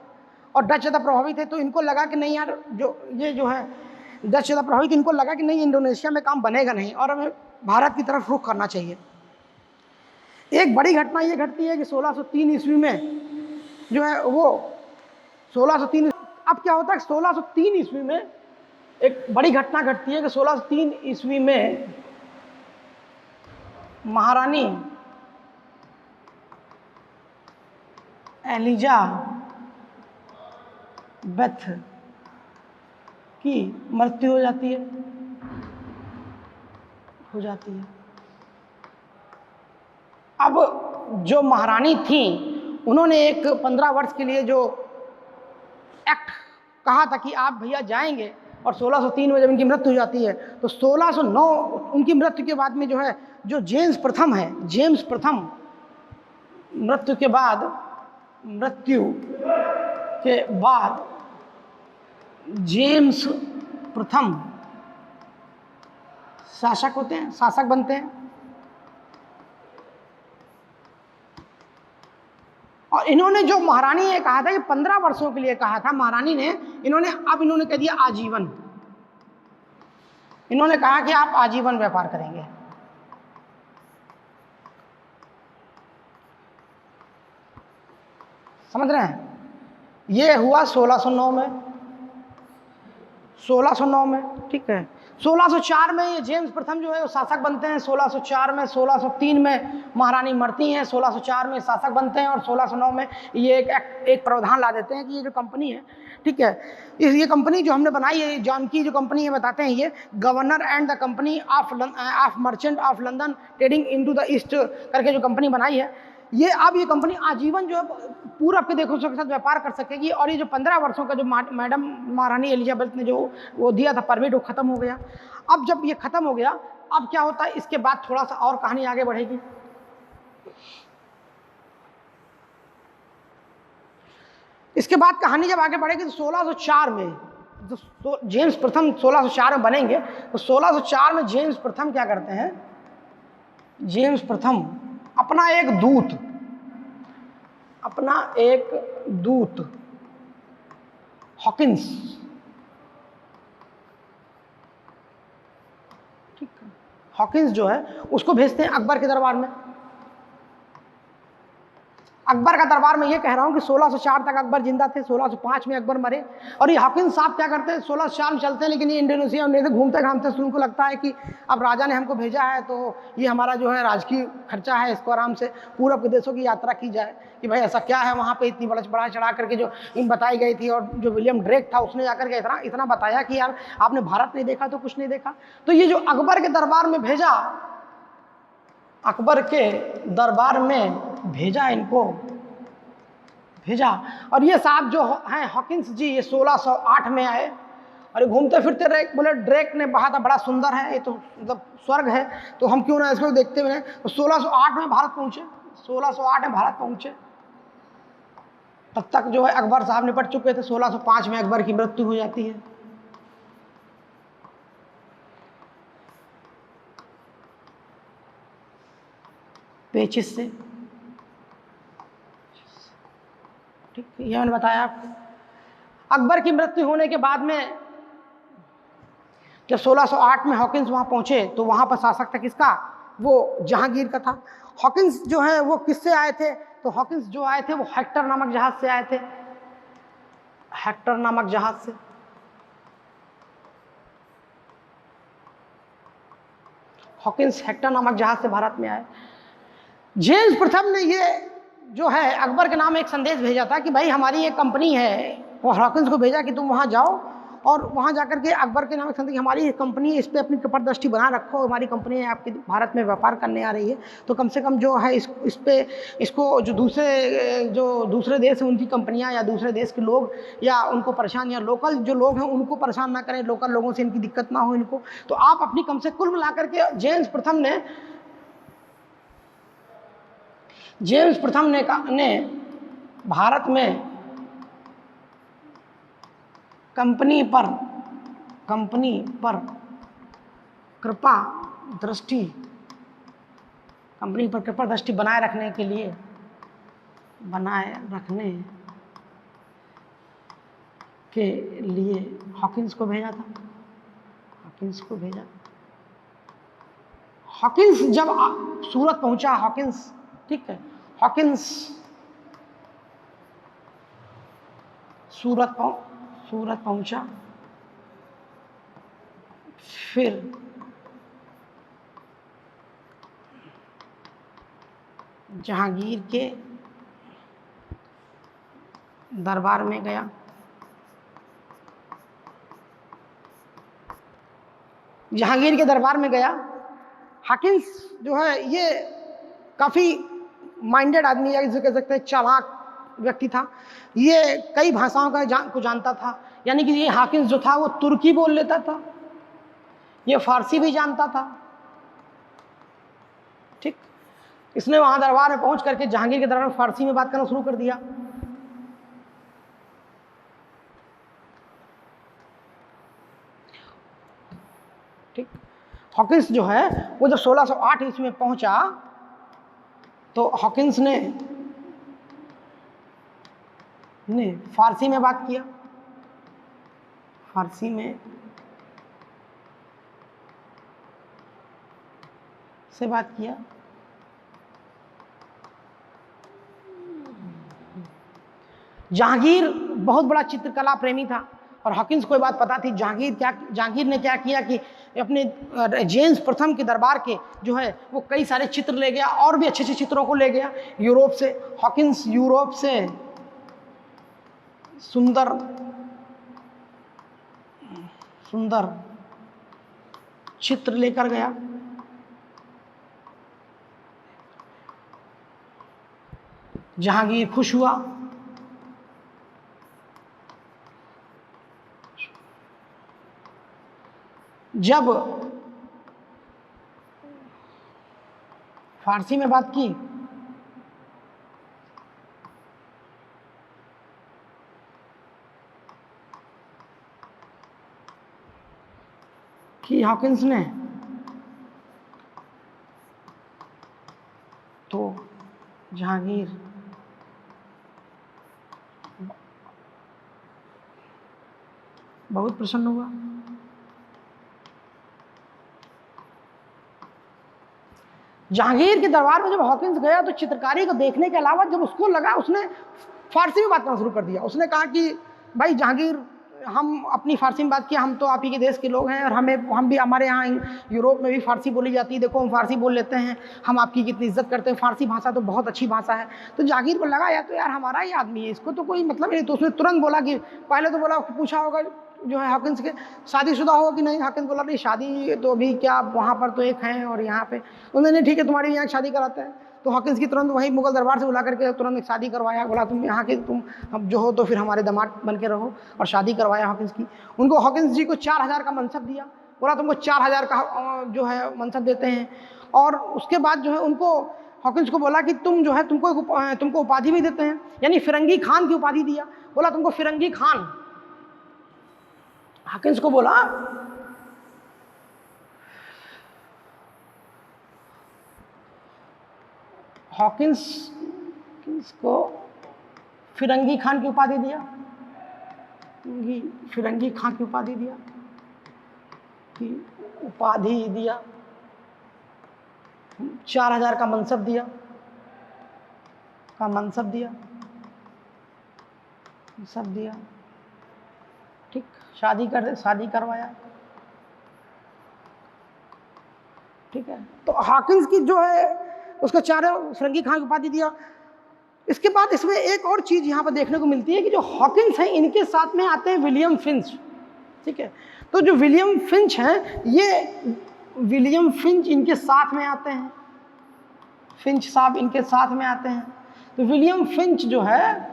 और डच ज़्यादा प्रभावित है तो इनको लगा कि नहीं यार, जो है डच ज़्यादा प्रभावित, इनको लगा कि नहीं इंडोनेशिया में काम बनेगा नहीं और हमें भारत की तरफ रुख करना चाहिए। एक बड़ी घटना ये घटती है कि 1603 ईस्वी में जो है वो 1603, अब क्या होता है 1603 ईस्वी में एक बड़ी घटना घटती है कि 1603 ईस्वी में महारानी एलिजाबेथ की मृत्यु हो जाती है। अब जो महारानी थी उन्होंने एक 15 वर्ष के लिए जो एक्ट कहा था कि आप भैया जाएंगे, और 1603 में जब इनकी मृत्यु हो जाती है तो 1609 उनकी मृत्यु के बाद में जो है जो जेम्स प्रथम मृत्यु के बाद जेम्स प्रथम शासक बनते हैं। और इन्होंने जो महारानी ने कहा था कि 15 वर्षों के लिए कहा था महारानी ने, इन्होंने कह दिया आजीवन। इन्होंने कहा कि आप आजीवन व्यापार करेंगे। समझ रहे हैं? ये हुआ 1609 में, ठीक है। 1604 में ये जेम्स प्रथम जो है वो शासक बनते हैं। 1604 में, 1603 में महारानी मरती हैं, 1604 में शासक बनते हैं, और 1609 में ये एक प्रावधान ला देते हैं कि ये जो कंपनी है, ठीक है, ये कंपनी जो हमने बनाई है, जॉन की जो कंपनी है, बताते हैं ये governor and the company of merchant of London trading into the east करके जो कंपनी बनाई है, ये कंपनी आजीवन जो है पूरब के देशों के साथ व्यापार कर सकेगी। और ये जो 15 वर्षों का जो मैडम महारानी एलिजाबेथ ने जो वो दिया था परमिट, वो ख़त्म हो गया। अब जब ये ख़त्म हो गया, अब क्या होता है, इसके बाद थोड़ा सा और कहानी आगे बढ़ेगी। इसके बाद कहानी जब आगे बढ़ेगी तो 1604 में जो जेम्स प्रथम 1604 में बनेंगे, तो 1604 में जेम्स प्रथम क्या करते हैं, जेम्स प्रथम अपना एक दूत हॉकिंस, ठीक है, हॉकिंस जो है उसको भेजते हैं अकबर के दरबार में। अकबर का दरबार में ये कह रहा हूँ कि 1604 तक अकबर जिंदा थे, 1605 में अकबर मरे। और ये हॉकिंस साहब क्या करते हैं, 1604 में चलते हैं, लेकिन ये इंडोनेशिया में घूमते घामते उनको लगता है कि अब राजा ने हमको भेजा है तो ये हमारा जो है राजकीय खर्चा है, इसको आराम से पूरब के देशों की यात्रा की जाए कि भाई ऐसा क्या है वहाँ पे इतनी बड़ा चढ़ा करके जो इन बताई गई थी। और जो विलियम ड्रेक था उसने जाकर के इतना बताया कि यार आपने भारत नहीं देखा तो कुछ नहीं देखा। तो ये जो अकबर के दरबार में भेजा, अकबर के दरबार में इनको भेजा। और ये साहब जो हैं हॉकिंस जी, ये 1608 में आए और घूमते फिरते रहे। बोले ड्रेक ने कहा था बड़ा सुंदर है, ये तो मतलब स्वर्ग है, तो हम क्यों ना इसको देखते हुए। तो 1608 में भारत पहुंचे, 1608 में भारत पहुंचे। तब तक जो है अकबर साहब निपट चुके थे। 1605 में अकबर की मृत्यु हो जाती है। पेचिस से, ठीक, ये मैंने बताया आपको। अकबर की मृत्यु होने के बाद में जब 1608 में हॉकिंस वहाँ पहुँचे तो वहाँ पर शासक था किसका, वो जहांगीर का था। हॉकिंस जो है वो किससे आए थे, तो हॉकिंस जो आए थे वो हेक्टर नामक जहाज से आए थे, हेक्टर नामक जहाज से। हॉकिंस हेक्टर नामक जहाज से भारत में आए। जेम्स प्रथम ने ये जो है अकबर के नाम एक संदेश भेजा था कि भाई हमारी एक कंपनी है, वो हॉकिंस को भेजा कि तुम वहाँ जाओ और वहाँ जाकर के अकबर के नाम एक कि हमारी कंपनी इस पर अपनी कपट बना रखो, हमारी कंपनी आपके भारत में व्यापार करने आ रही है, तो कम से कम जो है इस पे इसको जो दूसरे देश हैं उनकी कंपनियां या दूसरे देश के लोग या उनको परेशान, या लोकल जो लोग हैं उनको परेशान ना करें, लोकल लोगों से इनकी दिक्कत ना हो इनको। तो आप अपनी कम से कुल मिला करके जेम्स प्रथम ने भारत में कंपनी पर कृपा दृष्टि बनाए रखने के लिए हॉकिंस को भेजा था। हॉकिंस जब सूरत पहुंचा, ठीक है, हॉकिंस सूरत पहुंचा, फिर जहांगीर के दरबार में गया। हॉकिंस जो है ये काफ़ी माइंडेड आदमी है, जिसे कह सकते हैं चालाक व्यक्ति था। ये कई भाषाओं को जानता था, यानी कि ये हॉकिंस जो था वो तुर्की बोल लेता था, ये फारसी भी जानता था। ठीक, इसने वहां दरबार में पहुंच करके जहांगीर के दरबार में फारसी में बात करना शुरू कर दिया। ठीक, हॉकिंस जो है वो जब 1608 ईस्वी में पहुंचा तो हॉकिंस ने फारसी में बात किया। फारसी में से बात किया। जहांगीर बहुत बड़ा चित्रकला प्रेमी था और हॉकिंस को बात पता थी। जहांगीर ने क्या किया कि अपने जेम्स प्रथम के दरबार के जो है वो कई सारे चित्र ले गया और भी अच्छे अच्छे चित्रों को ले गया यूरोप से। हॉकिंस यूरोप से सुंदर चित्र लेकर गया। जहांगीर खुश हुआ। जब फारसी में बात की हॉकिंस ने, तो जहांगीर बहुत प्रसन्न हुआ। जहांगीर के दरबार में जब हॉकिंस गया तो चित्रकारी को देखने के अलावा जब उसको लगा, उसने फारसी में बात करना शुरू कर दिया। उसने कहा कि भाई जहांगीर, हम अपनी फारसी में बात किया, हम तो आप ही के देश के लोग हैं और हम भी हमारे यहाँ यूरोप में भी फारसी बोली जाती है, देखो हम फारसी बोल लेते हैं, हम आपकी कितनी इज्जत करते हैं, फारसी भाषा तो बहुत अच्छी भाषा है। तो जहांगीर को लगा यार, तो यार हमारा ही आदमी है, इसको तो कोई मतलब नहीं। तो उसने तुरंत बोला कि पहले तो बोला, पूछा होगा जो है हॉकिंस के शादीशुदा हो कि नहीं। हॉकिंस बोला नहीं, शादी तो अभी क्या, वहाँ पर तो एक है और यहाँ पे। उन्होंने ठीक है, तुम्हारी यहाँ शादी कराते हैं। तो हॉकिंस की तुरंत वही मुगल दरबार से बुला करके तुरंत एक शादी करवाया। बोला तुम यहाँ के, तुम अब जो हो तो फिर हमारे दामाद बन के रहो, और शादी करवाया हॉकिंस की। उनको हॉकिंस जी को 4000 का मनसब दिया। बोला तुमको 4000 का जो है मनसब देते हैं। और उसके बाद जो है उनको हॉकिंस को बोला कि तुम जो है तुमको उपाधि भी देते हैं, यानी फिरंगी खान की उपाधि दिया। बोला तुमको फिरंगी खान। हॉकिंस को बोला हॉकिंस को फिरंगी खान की उपाधि दिया। फिरंगी खान की उपाधि दिया कि उपाधि दिया, 4000 का मनसब दिया, सब दिया। ठीक, शादी करवाया। ठीक है, तो हॉकिंस की जो है उसको 4 फिरंगी खान की उपाधि दिया। इसके बाद इसमें एक और चीज़ यहाँ पर देखने को मिलती है कि जो हॉकिंस हैं इनके साथ में आते हैं विलियम फिंच। ठीक है। तो जो विलियम फिंच हैं, ये विलियम फिंच इनके साथ में आते हैं, फिंच साहब इनके साथ में आते हैं। तो विलियम फिंच जो है,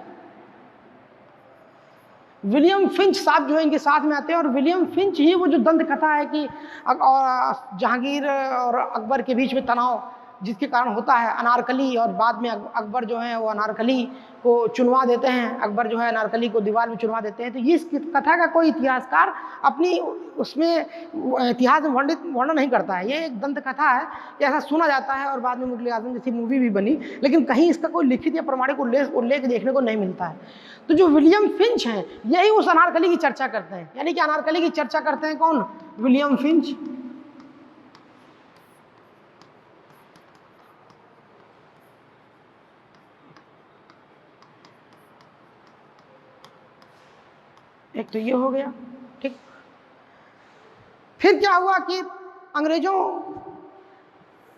विलियम फिंच साहब जो है इनके साथ में आते हैं, और विलियम फिंच ही वो जो दंत कथा है कि जहांगीर और अकबर के बीच में तनाव जिसके कारण होता है, अनारकली, और बाद में अकबर जो है वो अनारकली को चुनवा देते हैं, अकबर जो है अनारकली को दीवार में चुनवा देते हैं। तो ये इस कथा का कोई इतिहासकार अपनी उसमें इतिहास में वर्णन नहीं करता है, ये एक दंत कथा है, ऐसा सुना जाता है, और बाद में मुगल आजम जैसी मूवी भी बनी, लेकिन कहीं इसका कोई लिखित या प्रमाणिक उल्लेख देखने को नहीं मिलता है। तो जो विलियम फिंच हैं, यही उस अनारकली की चर्चा करते हैं, यानी कि अनारकली की चर्चा करते हैं कौन? William Finch. एक तो ये हो गया, ठीक। फिर क्या हुआ कि अंग्रेजों,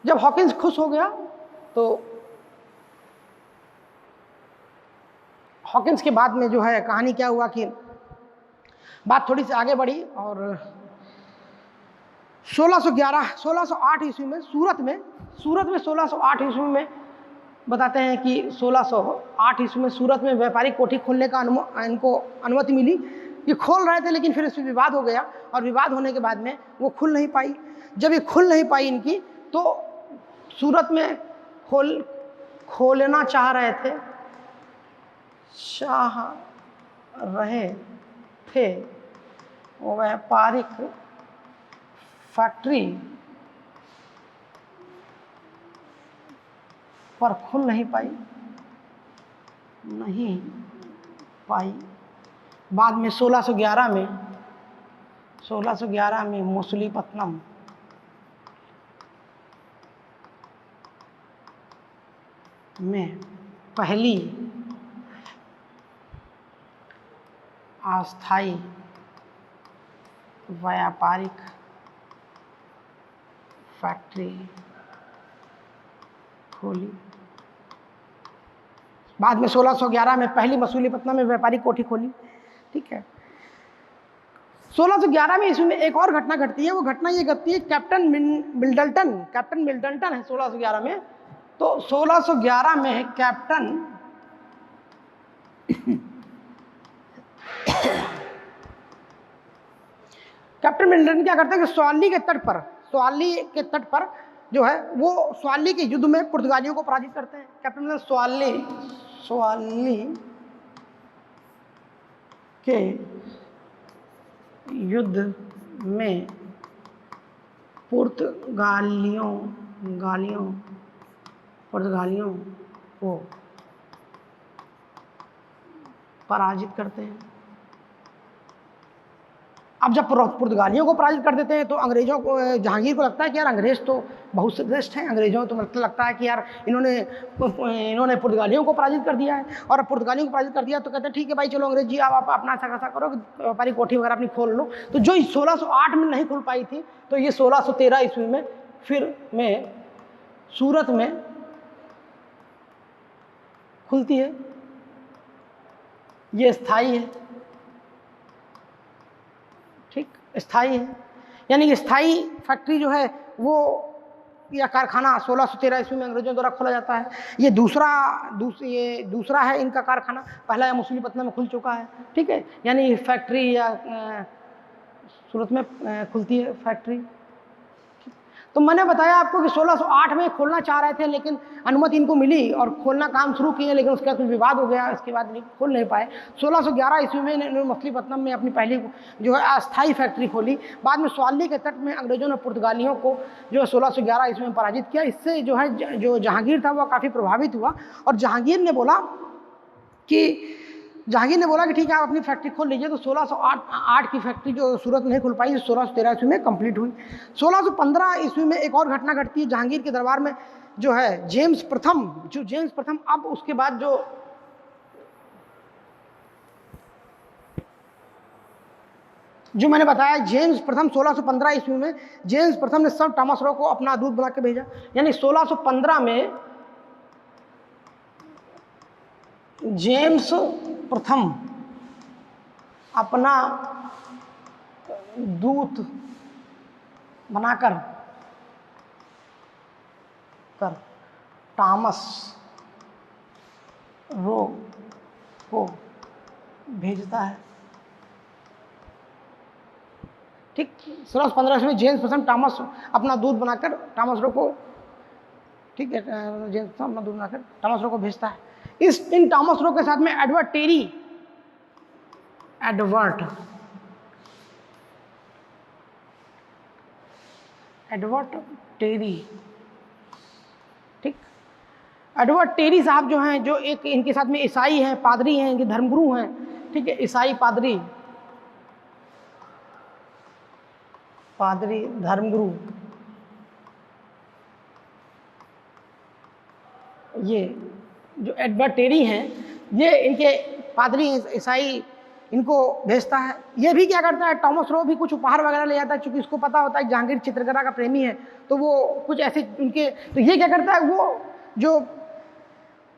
जब हॉकिंस खुश हो गया, तो हॉकिंस के बाद में जो है कहानी क्या हुआ कि बात थोड़ी सी आगे बढ़ी, और 1608 ईस्वी में सूरत में 1608 ईस्वी में बताते हैं कि 1608 ईस्वी में सूरत में व्यापारिक कोठी खोलने का इनको अनुमति मिली। ये खोल रहे थे, लेकिन फिर इसमें विवाद हो गया, और विवाद होने के बाद में वो खुल नहीं पाई। जब ये खुल नहीं पाई इनकी, तो सूरत में खोलना चाह रहे थे व्यापारिक फैक्ट्री, पर खुल नहीं पाई। बाद में 1611 में मछलीपट्टनम में पहली अस्थायी व्यापारिक फैक्ट्री खोली। बाद में 1611 में पहली मछलीपट्टनम में व्यापारिक कोठी खोली, ठीक है। 1611 में इसमें एक और घटना घटती है। वो घटना ये घटती है, कैप्टन मिडल्टन है 1611 में। तो 1611 में कैप्टन मिडल्टन क्या करते हैं कि स्वाली के तट पर जो है वो स्वाली के युद्ध में पुर्तगालियों को पराजित करते हैं। कैप्टन मिडल्टन स्वाली के युद्ध में पुर्तगालियों को पराजित करते हैं। अब जब पुर्तगालियों को पराजित कर देते हैं, तो अंग्रेजों को, जहांगीर को लगता है कि यार अंग्रेज तो बहुत श्रेष्ठ हैं, अंग्रेजों तो मतलब लगता है कि यार इन्होंने पुर्तगालियों को पराजित कर दिया है। और पुर्तगालियों को पराजित कर दिया, तो कहते हैं ठीक है भाई, चलो अंग्रेज जी आप अपना ऐसा कैसा करो, व्यापारिक कोठी वगैरह अपनी खोल लो। तो जो 1608 में नहीं खुल पाई थी, तो ये 1613 ईस्वी में फिर में सूरत में खुलती है। ये स्थायी है, ठीक, स्थायी है, यानी कि स्थायी फैक्ट्री जो है वो या कारखाना 1613 ईस्वी में अंग्रेजों द्वारा खोला जाता है। ये दूसरा है इनका कारखाना। पहला या मछलीपट्टनम में खुल चुका है, ठीक है, यानी फैक्ट्री या सूरत में खुलती है फैक्ट्री। तो मैंने बताया आपको कि 1608 में खोलना चाह रहे थे, लेकिन अनुमति इनको मिली और खोलना काम शुरू किए, लेकिन उसके बाद कुछ विवाद हो गया, इसके बाद खोल नहीं पाए। 1611 ईस्वी में इन्होंने मछलीपट्टनम में अपनी पहली जो है अस्थायी फैक्ट्री खोली। बाद में स्वाली के तट में अंग्रेजों ने पुर्तगालियों को जो है 1611 ईस्वी में पराजित किया। इससे जो है जो जहांगीर था वह काफ़ी प्रभावित हुआ, और जहांगीर ने बोला कि ठीक है आप अपनी फैक्ट्री खोल लीजिए। तो 1608 की फैक्ट्री जो सूरत नहीं खुल पाई, 1613 ईस्वी में कंप्लीट हुई। 1615 ईस्वी में एक और घटना घटती है जहांगीर के दरबार में, जो है जेम्स प्रथम अब उसके बाद जो मैंने बताया, जेम्स प्रथम 1615 ईस्वी में जेम्स प्रथम ने सर टॉमस रॉ को अपना दूत बना के भेजा। यानी 1615 में जेम्स प्रथम अपना दूत बनाकर टॉमस रो को भेजता है। ठीक, 1615 में जेम्स प्रथम टॉमस अपना दूत बनाकर टॉमस रो को, ठीक है, जेम्स प्रथम अपना दूत बनाकर टॉमस रो को भेजता है। इन टॉमस रो के साथ में एडवर्ड टेरी, ठीक, एडवर्ड टेरी साहब जो हैं, जो एक इनके साथ में ईसाई हैं, पादरी हैं, इनके धर्मगुरु हैं, ठीक है, ईसाई पादरी धर्मगुरु, ये जो एडवर्ड टेरी हैं, ये इनके पादरी ईसाई, इनको भेजता है। ये भी क्या करता है, टॉमस रो भी कुछ उपहार वगैरह ले जाता है, क्योंकि इसको पता होता है जहांगीर चित्रकला का प्रेमी है, तो वो कुछ ऐसे उनके, तो ये क्या करता है, वो जो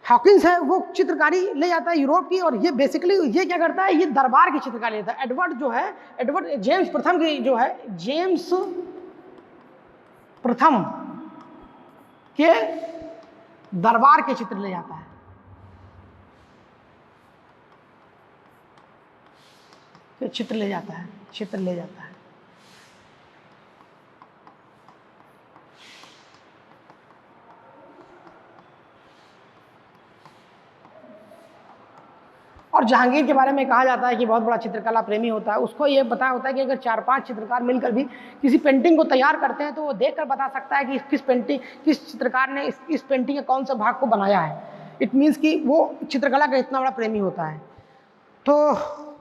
हॉकिंस है वो चित्रकारी ले जाता है यूरोप की, और ये बेसिकली ये क्या करता है, ये दरबार की चित्रकारी लेता है। एडवर्ड जो है, एडवर्ड जेम्स प्रथम की जो है, जेम्स प्रथम के दरबार के चित्र ले जाता है, चित्र ले जाता है। और जहांगीर के बारे में कहा जाता है कि बहुत बड़ा चित्रकला प्रेमी होता है। उसको ये पता होता है कि अगर 4-5 चित्रकार मिलकर भी किसी पेंटिंग को तैयार करते हैं तो वो देखकर बता सकता है कि किस चित्रकार ने इस पेंटिंग के कौन सा भाग को बनाया है। इट मीन्स कि वो चित्रकला का इतना बड़ा प्रेमी होता है। तो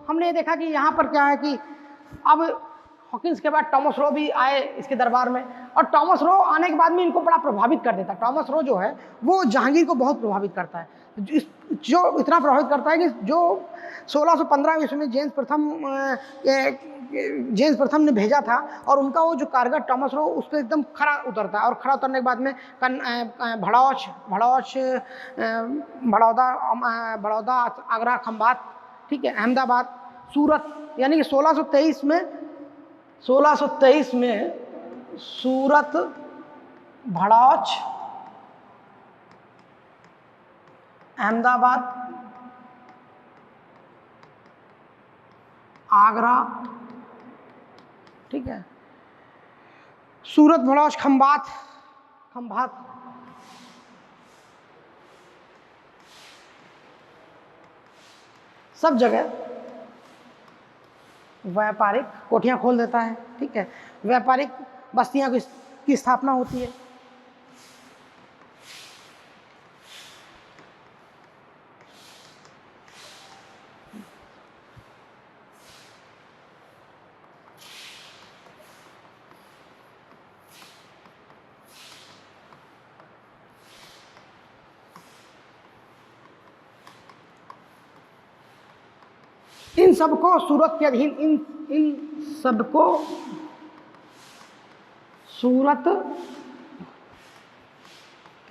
हमने ये देखा कि यहाँ पर क्या है कि अब हॉकिंस के बाद टॉमस रो भी आए इसके दरबार में, और टॉमस रो आने के बाद में इनको बड़ा प्रभावित कर देता है। टॉमस रो जो है वो जहांगीर को बहुत प्रभावित करता है, जो इतना प्रभावित करता है कि जो 1615 ईस्वी में जेम्स प्रथम ने भेजा था, और उनका वो जो कारगर टॉमस रो उस पर एकदम खरा उतरता है, और खरा उतरने के बाद में बड़ौदा, आगरा, खंभात, ठीक है, अहमदाबाद, सूरत, यानी कि 1623 में सूरत, भड़ौच, अहमदाबाद, आगरा, ठीक है, सूरत, भड़ौच, खंभात, सब जगह व्यापारिक कोठियाँ खोल देता है। ठीक है, व्यापारिक बस्तियाँ की स्थापना होती है। इन सबको सूरत के अधीन इन सबको सूरत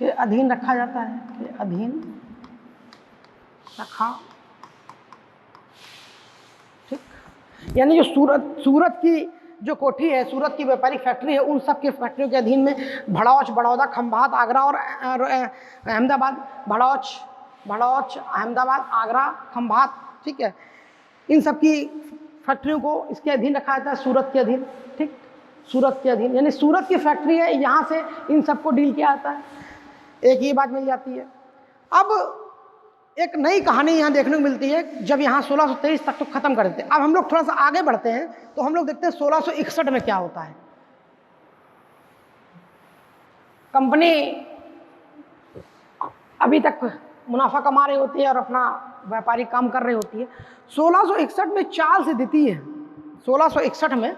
के अधीन रखा जाता है, के अधीन रखा, ठीक, यानी जो सूरत की जो कोठी है, सूरत की व्यापारिक फैक्ट्री है, उन सब के फैक्ट्रियों के अधीन में भड़ौच, बड़ौदा, खंभात, आगरा और अहमदाबाद, भड़ौच, अहमदाबाद, आगरा, खंभात, ठीक है, इन सब की फैक्ट्रियों को इसके अधीन रखा जाता है, सूरत के अधीन। ठीक, सूरत के अधीन, यानी सूरत की फैक्ट्री है, यहाँ से इन सबको डील किया जाता है। एक ही बात मिल जाती है। अब एक नई कहानी यहाँ देखने को मिलती है, जब यहाँ 1623 तक तो खत्म कर देते हैं। अब हम लोग थोड़ा सा आगे बढ़ते हैं, तो हम लोग देखते हैं 1661 में क्या होता है। कंपनी अभी तक मुनाफा कमा रही होती है और अपना व्यापारिक काम कर रही होती है। 1661 में चार्ल्स द्वितीय, 1661 में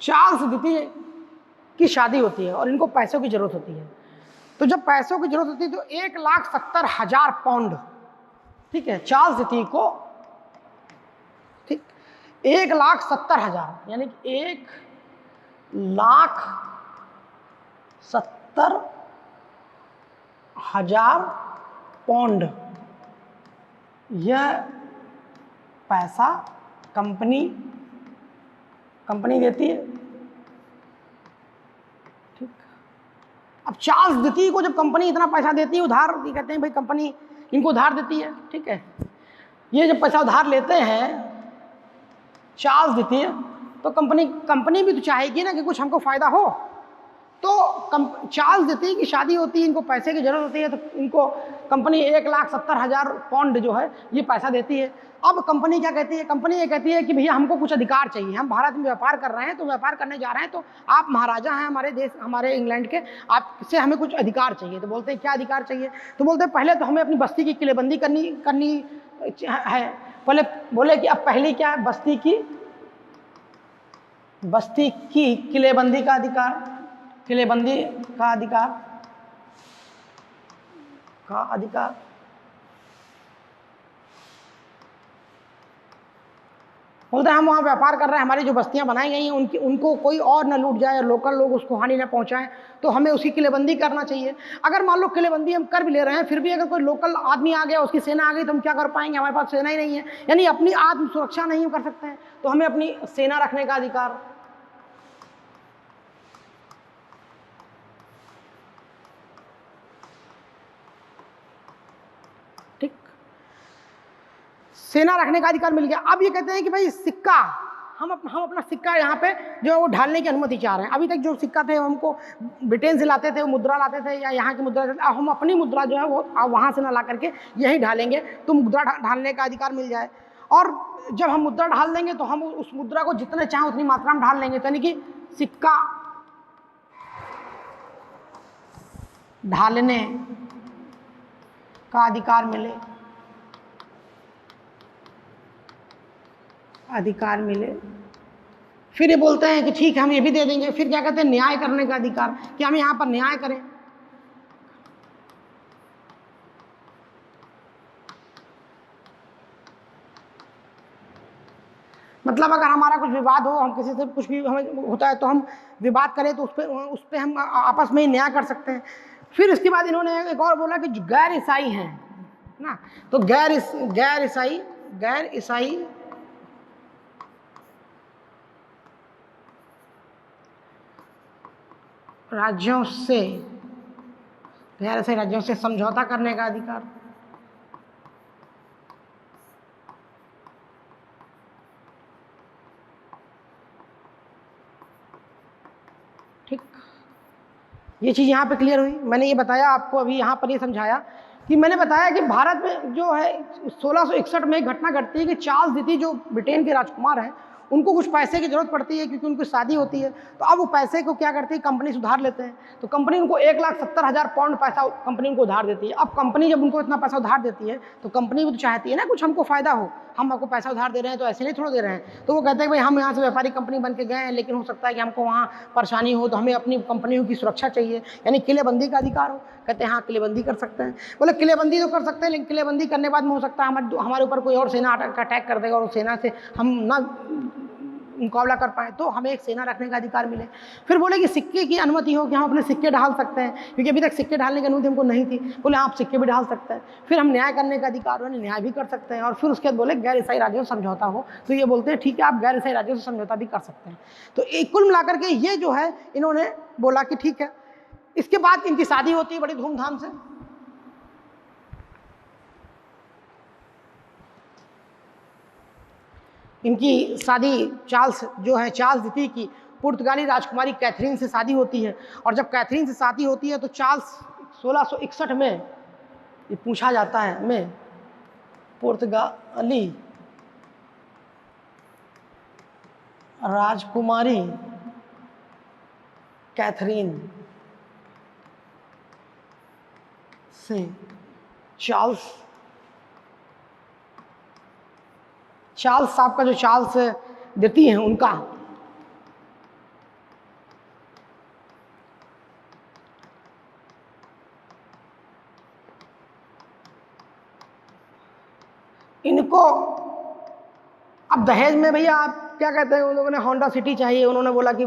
चार्ल्स द्वितीय की शादी होती है और इनको पैसों की जरूरत होती है। तो जब पैसों की जरूरत होती है तो 1,70,000 पाउंड, ठीक है, चार्ल्स द्वितीय को, ठीक, 1,70,000 यानी कि 1,70,000 पौंड, यह पैसा कंपनी देती है। ठीक, अब चार्ल्स द्वितीय को जब कंपनी इतना पैसा देती है उधार, ये कहते हैं भाई कंपनी इनको उधार देती है, ठीक है, ये जब पैसा उधार लेते हैं चार्ल्स द्वितीय, तो कंपनी भी तो चाहेगी ना कि कुछ हमको फायदा हो। तो चार्ल्स द्वितीय की शादी होती है, इनको पैसे की जरूरत होती है, तो इनको कंपनी 1,70,000 पाउंड जो है ये पैसा देती है। अब कंपनी क्या कहती है? कंपनी ये कहती है कि भैया हमको कुछ अधिकार चाहिए, हम भारत में व्यापार कर रहे हैं, तो व्यापार करने जा रहे हैं, तो आप महाराजा हैं हमारे देश, हमारे इंग्लैंड के, आपसे हमें कुछ अधिकार चाहिए। तो बोलते हैं क्या अधिकार चाहिए? तो बोलते हैं पहले तो हमें अपनी बस्ती की किलेबंदी करनी है। पहले बोले कि अब पहली क्या है? बस्ती की किलेबंदी का अधिकार, किलेबंदी का अधिकार। बोलते हैं हम वहाँ व्यापार कर रहे हैं, हमारी जो बस्तियाँ बनाई गई हैं उनको कोई और न लूट जाए और लोकल लोग उसको हानि न पहुँचाएं, तो हमें उसकी किलेबंदी करना चाहिए। अगर मान लो किलेबंदी हम कर भी ले रहे हैं, फिर भी अगर कोई लोकल आदमी आ गया, उसकी सेना आ गई, तो हम क्या कर पाएंगे? हमारे पास सेना ही नहीं है, यानी अपनी आत्म सुरक्षा नहीं कर सकते हैं, तो हमें अपनी सेना रखने का अधिकार। ठीक, सेना रखने का अधिकार मिल गया। अब ये कहते हैं कि भाई सिक्का, हम अपना सिक्का यहाँ पे जो है वो ढालने की अनुमति चाह रहे हैं। अभी तक जो सिक्का थे हमको ब्रिटेन से लाते थे, वो मुद्रा लाते थे या यहाँ की मुद्रा, अब हम अपनी मुद्रा जो है वो वहाँ से ना ला करके यहीं ढालेंगे, तो मुद्रा ढालने का अधिकार मिल जाए। और जब हम मुद्रा ढाल देंगे तो हम उस मुद्रा को जितने चाहें उतनी मात्रा में ढाल लेंगे, यानी कि सिक्का ढालने का अधिकार मिले। फिर ये बोलते हैं कि ठीक है हम ये भी दे देंगे। फिर क्या कहते हैं? न्याय करने का अधिकार, कि हम यहाँ पर न्याय करें। मतलब अगर हमारा कुछ विवाद हो, हम किसी से कुछ भी हमें होता है तो हम विवाद करें तो उस पर हम आपस में ही न्याय कर सकते हैं। फिर इसके बाद इन्होंने एक और बोला कि जो गैर ईसाई हैं ना, तो गैर ईसाई राज्यों से समझौता करने का अधिकार। ठीक, ये चीज़ यहाँ पे क्लियर हुई। मैंने ये बताया आपको, अभी यहाँ पर ये समझाया कि मैंने बताया कि भारत में जो है 1661 में एक घटना घटती है कि चार्ल्स द्वितीय जो ब्रिटेन के राजकुमार हैं, उनको कुछ पैसे की जरूरत पड़ती है क्योंकि उनकी शादी होती है। तो अब वो पैसे को क्या करती है? कंपनी से उधार लेते हैं। तो कंपनी उनको 1,70,000 पाउंड पैसा कंपनी उनको उधार देती है। अब कंपनी जब उनको इतना पैसा उधार देती है तो कंपनी भी तो चाहती है ना कुछ हमको फ़ायदा हो, हम आपको पैसा उधार दे रहे हैं तो ऐसे नहीं थोड़ा दे रहे हैं। तो वो कहते हैं भाई हम यहाँ से व्यापारिक कंपनी बन के गए हैं, लेकिन हो सकता है कि हमको वहाँ परेशानी हो, तो हमें अपनी कंपनियों की सुरक्षा चाहिए, यानी किलेबंदी का अधिकार हो। कहते हैं हाँ किलेबंदी कर सकते हैं। बोले किलेबंदी तो कर सकते हैं, लेकिन किलेबंदी करने बाद में हो सकता है हमारे ऊपर कोई और सेना अटैक कर देगा और सेना से हम ना मुकाबला कर पाए, तो हमें एक सेना रखने का अधिकार मिले। फिर बोले कि सिक्के की अनुमति हो कि हम अपने सिक्के ढाल सकते हैं, क्योंकि अभी तक सिक्के ढालने की अनुमति हमको नहीं थी। बोले आप सिक्के भी ढाल सकते हैं। फिर हम न्याय करने का अधिकार हो, न्याय भी कर सकते हैं। और फिर उसके बाद बोले गैर ईसाई राज्यों से समझौता हो, तो ये बोलते हैं ठीक है आप गैर ईसाई राज्यों से समझौता भी कर सकते हैं। तो कुल मिलाकर के ये जो है इन्होंने बोला कि ठीक है। इसके बाद इनकी शादी होती है बड़ी धूमधाम से। इनकी शादी चार्ल्स द्वितीय की पुर्तगाली राजकुमारी कैथरीन से शादी होती है। और जब कैथरीन से शादी होती है तो चार्ल्स 1661 में, ये पूछा जाता है, में पुर्तगाली राजकुमारी कैथरीन से चार्ल्स साहब का जो चार्ल्स द्वितीय हैं उनका इनको अब दहेज में भैया आप क्या कहते हैं, उन लोगों ने होंडा सिटी चाहिए, उन्होंने बोला कि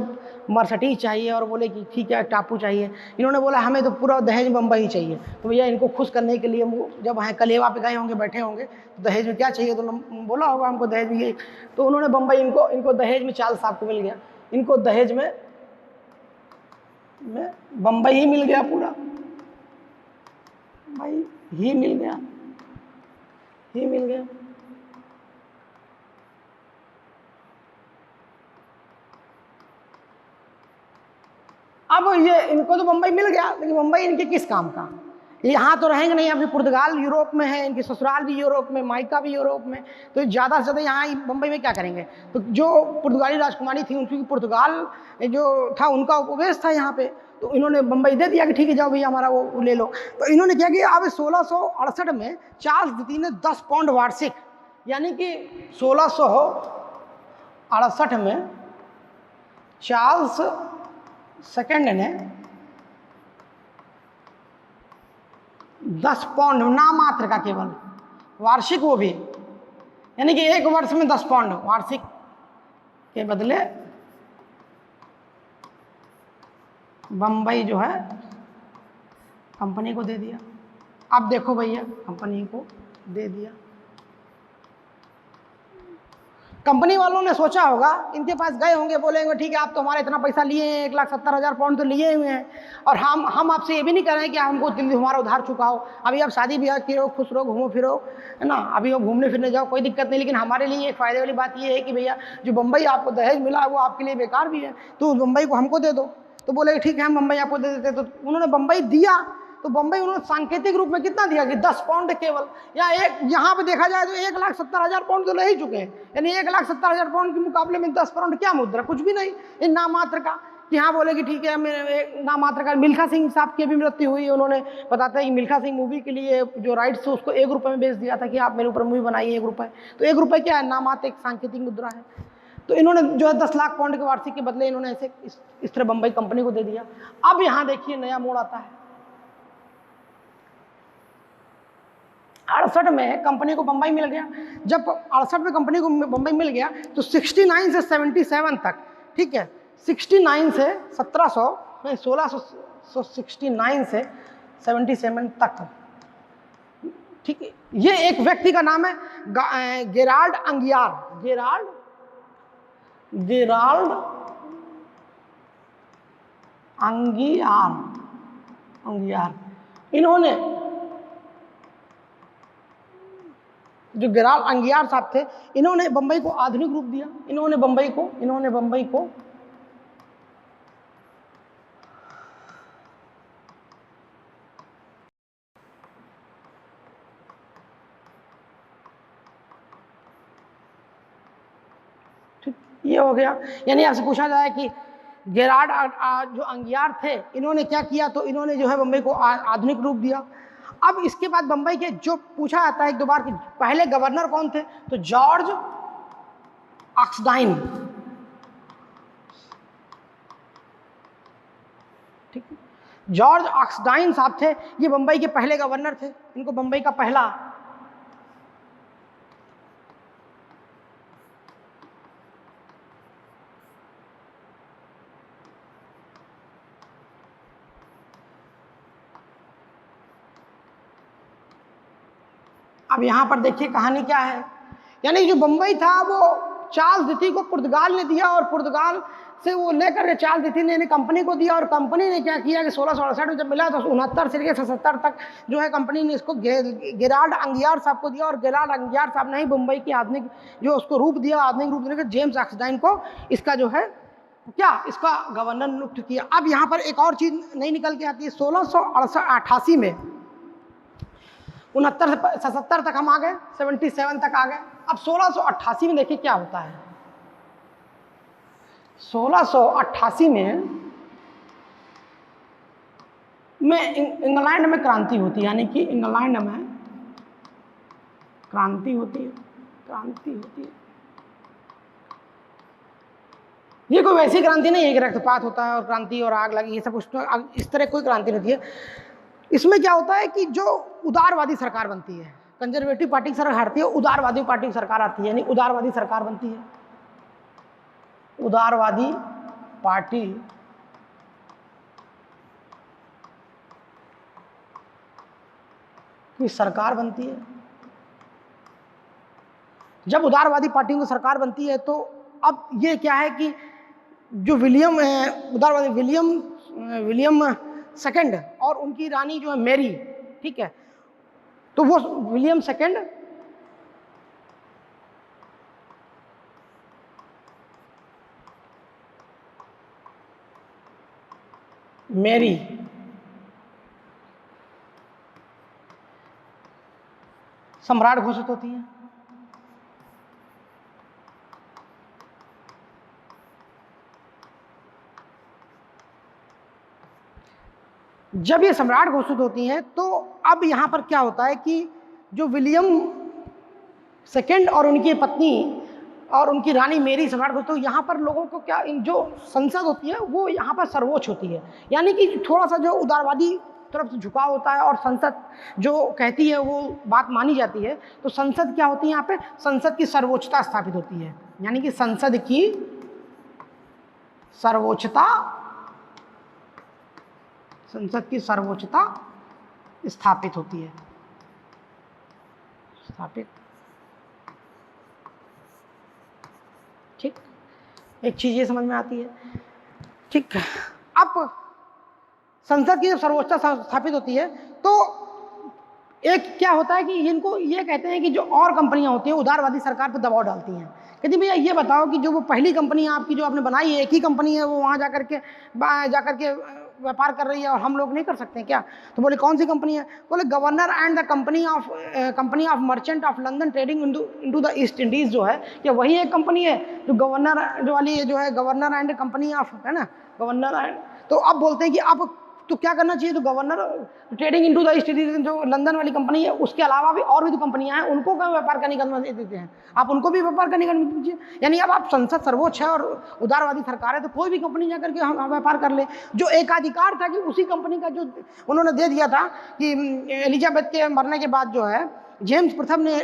मर्सिडीज चाहिए और बोले कि ठीक है टापू चाहिए। इन्होंने बोला हमें तो पूरा दहेज बम्बई ही चाहिए। तो भैया इनको खुश करने के लिए वो जब वहाँ कलेवा पे गए होंगे, बैठे होंगे, तो दहेज में क्या चाहिए, तो बोला होगा हमको दहेज में ये, तो उन्होंने बम्बई इनको दहेज में चाल साहब को मिल गया, इनको दहेज में बम्बई ही मिल गया, पूरा भाई ही मिल गया, ही मिल गया। अब ये इनको तो मुंबई मिल गया, लेकिन मुंबई इनके किस काम का, यहाँ तो रहेंगे नहीं। अभी पुर्तगाल यूरोप में है, इनके ससुराल भी यूरोप में, मायका भी यूरोप में, तो ज़्यादा से ज़्यादा यहाँ मुंबई में क्या करेंगे। तो जो पुर्तगाली राजकुमारी थी, उनकी पुर्तगाल जो था उनका उपवेश था यहाँ पे, तो इन्होंने मुंबई दे दिया कि ठीक है जाओ भैया हमारा वो ले लो। तो इन्होंने क्या किया, अब 1668 में चार्ल्स द्वितीय ने 10 पाउंड वार्षिक, यानी कि 1668 में चार्ल्स सेकंड ने 10 पाउंड नामात्र का केवल वार्षिक, वो भी यानी कि एक वर्ष में 10 पाउंड वार्षिक के बदले बम्बई जो है कंपनी को दे दिया। अब देखो भैया कंपनी को दे दिया। कंपनी वालों ने सोचा होगा, इनके पास गए होंगे, बोलेंगे ठीक है आप तो हमारा इतना पैसा लिए हैं, 1,70,000 पाउंड तो लिए हुए हैं, और हम आपसे ये भी नहीं कर रहे हैं कि हमको हमारा उधार चुकाओ, अभी आप शादी ब्याह करो, खुश रहो, घूमो फिरो, है ना, अभी वो घूमने फिरने जाओ, कोई दिक्कत नहीं। लेकिन हमारे लिए एक फ़ायदे वाली बात ये है कि भैया जो बम्बई आपको दहेज मिला वो आपके लिए बेकार भी है, तो उस बम्बई को हमको दे दो। तो बोले ठीक है हम बम्बई आपको दे देते। तो उन्होंने बम्बई दिया, तो बम्बई उन्होंने सांकेतिक रूप में कितना दिया कि 10 पाउंड केवल, या यहाँ पे देखा जाए तो 1,70,000 पाउंड तो ले ही चुके हैं, यानी 1,70,000 पाउंड के मुकाबले में 10 पाउंड क्या मुद्रा, कुछ भी नहीं, इन नामात्र का। कि हाँ बोले कि ठीक है मेरे नामात्र का। मिल्खा सिंह साहब की भी मृत्यु हुई, उन्होंने बताते हैं कि मिल्खा सिंह मूवी के लिए जो राइट्स थे उसको 1 रुपये में बेच दिया था कि आप मेरे ऊपर मूवी बनाइए 1 रुपये। तो 1 रुपये क्या है, नामात्र एक सांकेतिक मुद्रा है। तो इन्होंने जो है 10 लाख पाउंड के वार्षिक के बदले इन्होंने ऐसे इस तरह बम्बई कंपनी को दे दिया। अब यहाँ देखिए नया मोड़ आता है। 68 में कंपनी को बम्बई मिल गया। जब 68 में कंपनी को बम्बई मिल गया तो 69 से 77 तक, ठीक है, 69 से 1669 से 77 तक, ठीक है। ये एक व्यक्ति का नाम है गेराल्ड अंगियार, गेराल्ड अंगियार। इन्होंने जो गेराल्ड अंगियार साहब थे, इन्होंने बम्बई को आधुनिक रूप दिया। इन्होंने बम्बई को ठीक, ये हो गया। यानी आपसे पूछा जाए कि गेराल्ड जो अंगियार थे इन्होंने क्या किया, तो इन्होंने जो है बम्बई को आधुनिक रूप दिया। अब इसके बाद बम्बई के जो पूछा जाता है 1-2 बार कि पहले गवर्नर कौन थे, तो जॉर्ज ऑक्सडाइन, ठीक है, जॉर्ज ऑक्सडाइन साहब थे, ये बम्बई के पहले गवर्नर थे। इनको बम्बई का पहला अब यहाँ पर देखिए कहानी क्या है। यानी जो बम्बई था वो चार्ल्स द्वितीय को पुर्तगाल ने दिया, और पुर्तगाल से वो लेकर के चार्ल्स द्वितीय ने कंपनी को दिया, और कंपनी ने क्या किया कि 1668 में जब मिला तो 69 से लेकर 77 तक जो है कंपनी ने इसको गेराल्ड अंगियार साहब को दिया। और गेराल्ड अंगियार साहब ने ही मुंबई की आधुनिक जो उसको रूप दिया, आधुनिक रूप देने के जेम्स ऑक्सडाइन को इसका जो है क्या इसका गवर्नर नियुक्त किया। अब यहाँ पर एक और चीज़ नहीं निकल के आती है। 1688 में 69 से 77 तक हम आ गए, 77 तक आ गए। अब 1688 में देखिए क्या होता है। 1688 में इंग्लैंड में क्रांति होती है, यानी कि इंग्लैंड में क्रांति होती है। ये कोई वैसी क्रांति नहीं है कि रक्तपात होता है और क्रांति और आग लगी, ये सब उसमें इस तरह कोई क्रांति नहीं है। इसमें क्या होता है कि जो उदारवादी सरकार बनती है, कंजर्वेटिव पार्टी की सरकार हटती है, उदारवादी पार्टी की सरकार आती है, यानी उदारवादी सरकार बनती है। उदारवादी पार्टी की सरकार बनती है। जब उदारवादी पार्टियों की सरकार बनती है तो अब ये क्या है कि जो विलियम उदारवादी विलियम सेकंड और उनकी रानी जो है मैरी, ठीक है, तो वो विलियम सेकंड मैरी सम्राट घोषित होती है। जब ये सम्राट घोषित होती हैं तो अब यहाँ पर क्या होता है कि जो विलियम सेकंड और उनकी पत्नी और उनकी रानी मेरी सम्राट घोषित, तो यहाँ पर लोगों को क्या, जो संसद होती है वो यहाँ पर सर्वोच्च होती है, यानी कि थोड़ा सा जो उदारवादी तरफ से झुकाव होता है और संसद जो कहती है वो बात मानी जाती है। तो संसद क्या होती है, यहाँ पे संसद की सर्वोच्चता स्थापित होती है, यानी कि संसद की सर्वोच्चता, संसद की सर्वोच्चता स्थापित होती है, स्थापित। ठीक, एक चीज ये समझ में आती है। ठीक, अब संसद की जब सर्वोच्चता स्थापित होती है तो एक क्या होता है कि इनको ये कहते हैं कि जो और कंपनियां होती हैं उदारवादी सरकार पर दबाव डालती हैं, कहती भैया ये बताओ कि जो वो पहली कंपनी आपकी जो आपने बनाई है, एक ही कंपनी है, वो वहाँ जाकर के व्यापार कर रही है और हम लोग नहीं कर सकते क्या? तो बोले कौन सी कंपनी है? बोले governor and the company of merchant of London trading into the East Indies जो है, क्या वही एक कंपनी है जो गवर्नर जो वाली जो है, गवर्नर एंड कंपनी ऑफ, है ना, गवर्नर एंड। तो अब बोलते हैं कि अब तो क्या करना चाहिए, तो governor trading into the East Indies जो लंदन वाली कंपनी है, उसके अलावा भी और भी तो कंपनियां हैं, उनको क्या व्यापार करने की अनुमति देते हैं, आप उनको भी व्यापार करने की अनुमति दीजिए। यानी अब आप संसद सर्वोच्च है और उदारवादी सरकार है, तो कोई भी कंपनी जाकर के हम व्यापार कर ले। जो एकाधिकार था कि उसी कंपनी का जो उन्होंने दे दिया था कि एलिजाबेथ के मरने के बाद जो है जेम्स प्रथम ने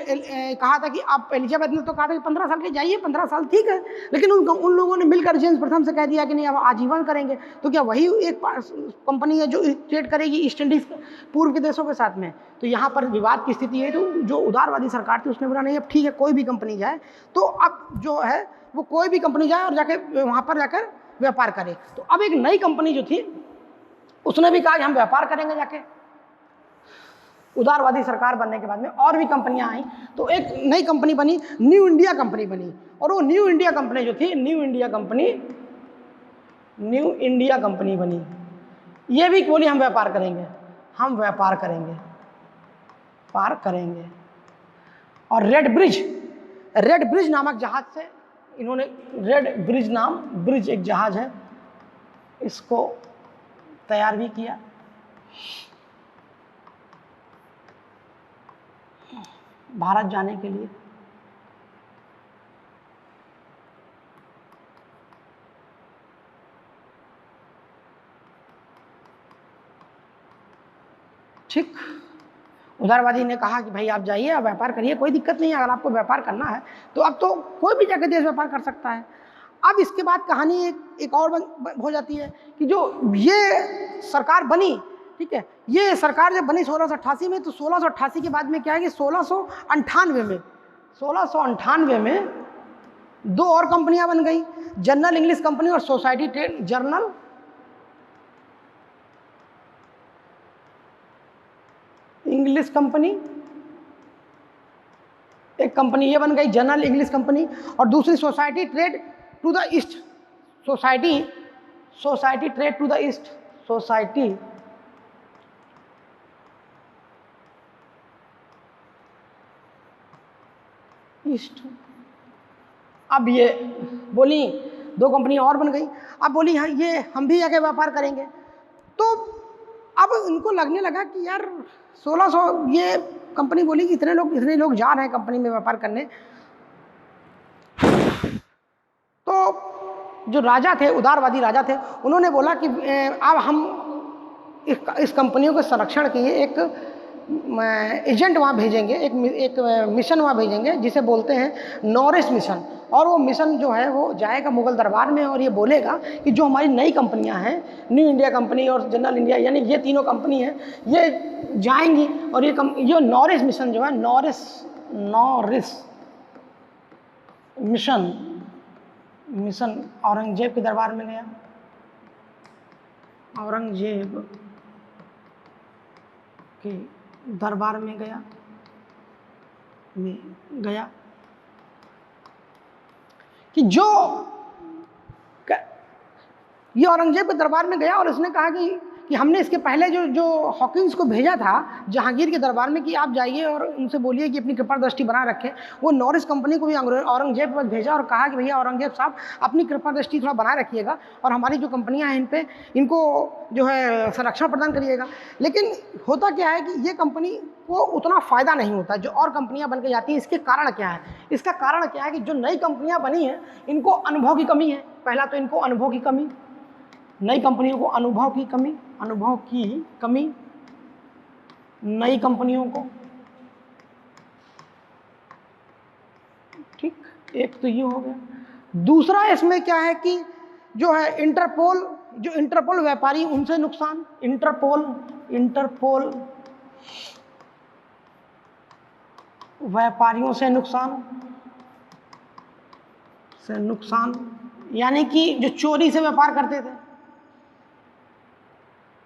कहा था कि आप, एलिजाबेथ ने तो कहा था कि 15 साल के जाइए, 15 साल ठीक है, लेकिन उन लोगों ने मिलकर जेम्स प्रथम से कह दिया कि नहीं अब आजीवन करेंगे। तो क्या वही एक कंपनी है जो ट्रेड करेगी ईस्ट इंडीज पूर्व के देशों के साथ में? तो यहाँ पर विवाद की स्थिति है। तो जो उदारवादी सरकार थी उसने बोला नहीं अब ठीक है, कोई भी कंपनी जाए, तो अब जो है वो कोई भी कंपनी जाए और जाके वहाँ पर जाकर व्यापार करे। तो अब एक नई कंपनी जो थी उसने भी कहा कि हम व्यापार करेंगे जाके। उदारवादी सरकार बनने के बाद में और भी कंपनियां आई, तो एक नई कंपनी बनी, न्यू इंडिया कंपनी बनी। और वो न्यू इंडिया कंपनी जो थी, न्यू इंडिया कंपनी बनी। ये भी बोली हम व्यापार करेंगे, हम व्यापार करेंगे। और रेड ब्रिज नामक जहाज से इन्होंने, रेड ब्रिज नाम, ब्रिज एक जहाज है, इसको तैयार भी किया। भारत जाने के लिए। ठीक, उदारवादी ने कहा कि भाई आप जाइए, आप व्यापार करिए, कोई दिक्कत नहीं है, अगर आपको व्यापार करना है तो अब तो कोई भी जाकर देश व्यापार कर सकता है। अब इसके बाद कहानी एक और हो जाती है कि जो ये सरकार बनी, ठीक है, ये सरकार जब बनी 1688 में, तो 1688 के बाद में क्या है कि 1698 में दो और कंपनियां बन गई, जनरल इंग्लिश कंपनी और society trade journal English company. एक कंपनी ये बन गई जनरल इंग्लिश कंपनी और दूसरी society trade to the East, society trade to the East, society East. अब ये बोली दो कंपनी और बन गई, अब बोली हाँ ये हम भी आगे व्यापार करेंगे। तो अब इनको लगने लगा कि यार 1600, ये कंपनी बोली कि इतने लोग जा रहे हैं कंपनी में व्यापार करने। तो जो राजा थे, उदारवादी राजा थे, उन्होंने बोला कि अब हम इस कंपनियों के संरक्षण के लिए एक एजेंट वहाँ भेजेंगे, एक मिशन वहाँ भेजेंगे जिसे बोलते हैं नॉरिस मिशन। और वो मिशन जो है वो जाएगा मुगल दरबार में और ये बोलेगा कि जो हमारी नई कंपनियां हैं, न्यू इंडिया कंपनी और जनरल इंडिया, यानी ये तीनों कंपनी हैं, ये जाएंगी और ये नॉरिस मिशन जो है, नॉरिस मिशन औरंगजेब के दरबार में गया, औरंगजेब के दरबार में गया कि ये औरंगजेब के दरबार में गया और उसने कहा कि हमने इसके पहले जो हॉकिंस को भेजा था जहांगीर के दरबार में कि आप जाइए और उनसे बोलिए कि अपनी कृपा दृष्टि बनाए रखें। वो नॉरिस कंपनी को भी औरंगजेब के पास भेजा और कहा कि भैया औरंगजेब साहब अपनी कृपा दृष्टि थोड़ा बनाए रखिएगा और हमारी जो कंपनियां हैं इनको जो है संरक्षण प्रदान करिएगा। लेकिन होता क्या है कि ये कंपनी को उतना फ़ायदा नहीं होता जो और कंपनियां बन के जाती हैं। इसके कारण क्या है? इसका कारण क्या है कि जो नई कंपनियां बनी हैं इनको अनुभव की कमी है। पहला तो इनको अनुभव की कमी, नई कंपनियों को अनुभव की कमी, नई कंपनियों को, ठीक, एक तो ये हो गया। दूसरा इसमें क्या है कि जो है इंटरपोल व्यापारी, उनसे नुकसान, इंटरपोल व्यापारियों से नुकसान, यानी कि जो चोरी से व्यापार करते थे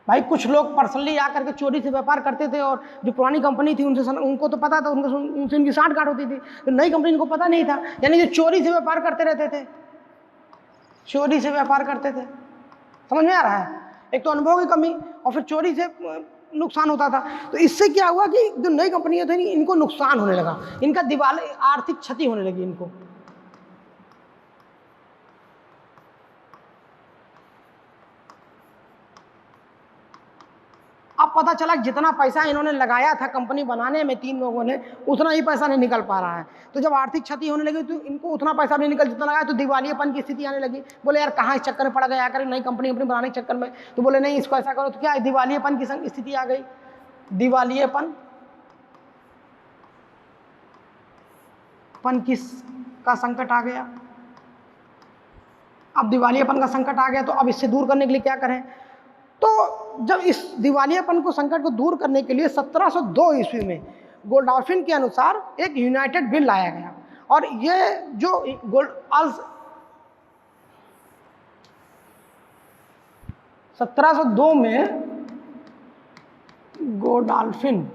भाई, कुछ लोग पर्सनली आकर के चोरी से व्यापार करते थे और जो पुरानी कंपनी थी उनको तो पता था, उनसे उनकी साठगांठ होती थी। तो नई कंपनी को पता नहीं था, यानी जो चोरी से व्यापार करते रहते थे, समझ में आ रहा है? एक तो अनुभव की कमी और फिर चोरी से नुकसान होता था। तो इससे क्या हुआ कि जो नई कंपनियां थी इनको नुकसान होने लगा, इनका दिवाली, आर्थिक क्षति होने लगी इनको। अब पता चला जितना पैसा इन्होंने लगाया था कंपनी बनाने में, 3 लोगों ने, उतना ही पैसा नहीं निकल पा रहा है। तो जब आर्थिक क्षति होने लगी तो इनको उतना पैसा नहीं निकल जितना लगाया, तो दिवालियापन की स्थिति आने लगी। बोले यार कहाँ इस चक्कर में पड़ गया आकर नई कंपनी अपनी बनाने के चक्कर में। तो बोले नहीं, इसको ऐसा करो। तो क्या दिवालियापन की स्थिति आ गई, दिवालियापन का संकट आ गया। अब दिवालियापन का संकट आ गया तो अब इससे दूर करने के लिए क्या करें? तो जब इस दिवालियापन को, संकट को दूर करने के लिए 1702 ईस्वी में गोल्डॉल्फिन के अनुसार एक यूनाइटेड बिल लाया गया। और ये जो 1702 में गोल्डॉल्फिन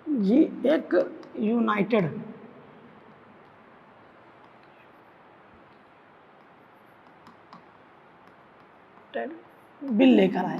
जी एक यूनाइटेड बिल लेकर आए।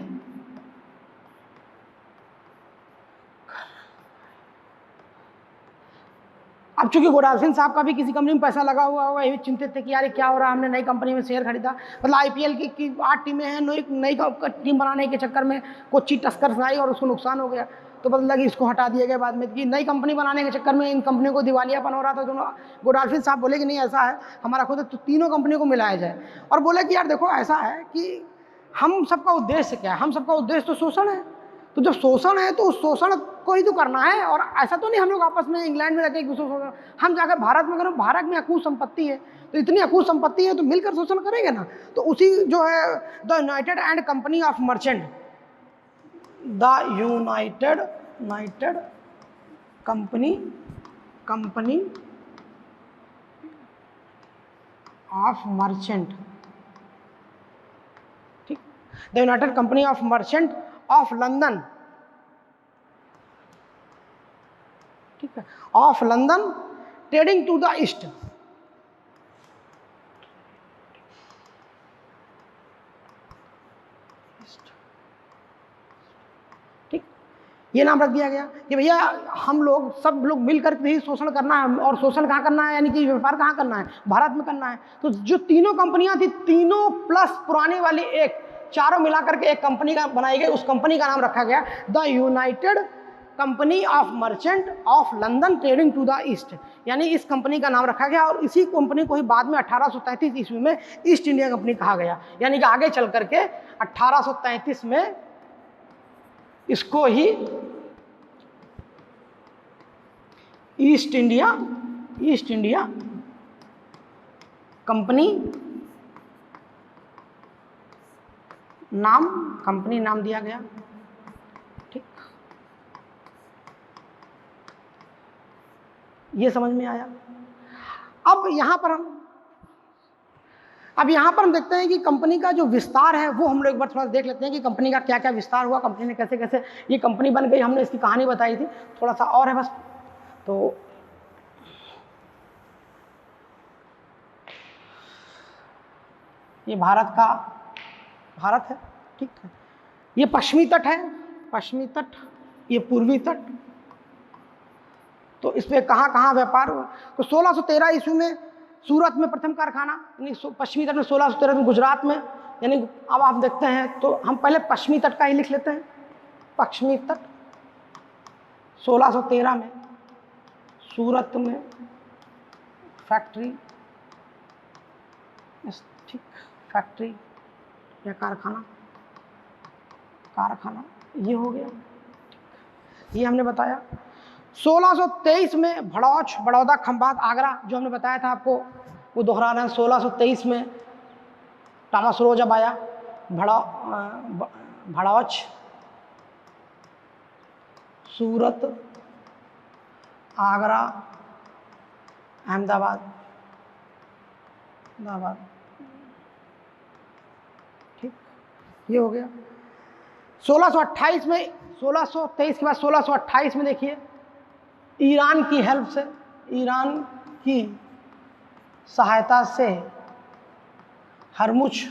अब चूंकि गोल्डॉल्फिन साहब का भी किसी कंपनी में पैसा लगा हुआ होगा, ये चिंतित थे कि यार क्या हो रहा है, हमने नई कंपनी में शेयर खरीदा, मतलब आईपीएल की 8 टीमें हैं, नई टीम बनाने के चक्कर में कोची टस्कर्स आई और उसको नुकसान हो गया। तो पता लगी इसको हटा दिया गया बाद में, कि नई कंपनी बनाने के चक्कर में इन कंपनियों को दिवालियापन हो रहा था। दोनों गोल्डॉल्फिन साहब बोले कि नहीं ऐसा है, हमारा खुद तो तीनों कंपनियों को मिलाया जाए। और बोले कि यार देखो ऐसा है कि हम सबका उद्देश्य क्या है, हम सबका उद्देश्य तो शोषण है। तो जब शोषण है तो उस शोषण को ही तो करना है। और ऐसा तो नहीं हम लोग आपस में इंग्लैंड में रहते हैं शोषण, हम जाकर भारत में करें, भारत में अकूत संपत्ति है, तो इतनी अकूत संपत्ति है तो मिलकर शोषण करेंगे ना। तो उसी जो है the united and company of merchant, the United company of merchant, ठीक, the United company of merchant of London, ठीक है, of London trading to the East, ठीक, ये नाम रख दिया गया कि भैया हम लोग सब लोग मिलकर भी शोषण करना है। और शोषण कहाँ करना है, यानी कि व्यापार कहाँ करना है, भारत में करना है। तो जो तीनों कंपनियां थी, तीनों प्लस पुरानी वाली एक, चारों मिलाकर के एक कंपनी का बनाई गई। उस कंपनी का नाम रखा गया the United company of merchant of London trading to the East, यानी इस कंपनी का नाम रखा गया। और इसी कंपनी को ही बाद में 1833 ईस्वी में ईस्ट इंडिया कंपनी कहा गया। यानी कि आगे चल करके 1833 में इसको ही ईस्ट इंडिया कंपनी नाम दिया गया। ठीक, ये समझ में आया। अब यहाँ पर हम देखते हैं कि कंपनी का जो विस्तार है वो हम लोग एक बार थोड़ा देख लेते हैं कि कंपनी का क्या क्या विस्तार हुआ, कंपनी ने कैसे कैसे ये कंपनी बन गई। हमने इसकी कहानी बताई थी, थोड़ा सा और है बस। तो ये भारत है, ठीक है। ये पश्चिमी तट है, ये पूर्वी तट। तो इसमें कहाँ कहाँ व्यापार हुआ? तो 1613 ईस्वी में सूरत में प्रथम कारखाना, यानी पश्चिमी तट में 1613 में, गुजरात में। यानी अब आप देखते हैं तो हम पहले पश्चिमी तट का ही लिख लेते हैं। पश्चिमी तट 1613 में सूरत में फैक्ट्री, ठीक, फैक्ट्री या कारखाना ये हो गया, ये हमने बताया। 1623 में भड़ौच, बड़ौदा, खंभात, आगरा, जो हमने बताया था आपको वो दोहरा रहे हैं। 1623 में टॉमस रो जब आया, भड़ौच, सूरत, आगरा, अहमदाबाद, ठीक, ये हो गया। 1628 में, 1623 के बाद 1628 में देखिए ईरान की हेल्प से, ईरान की सहायता से हरमुज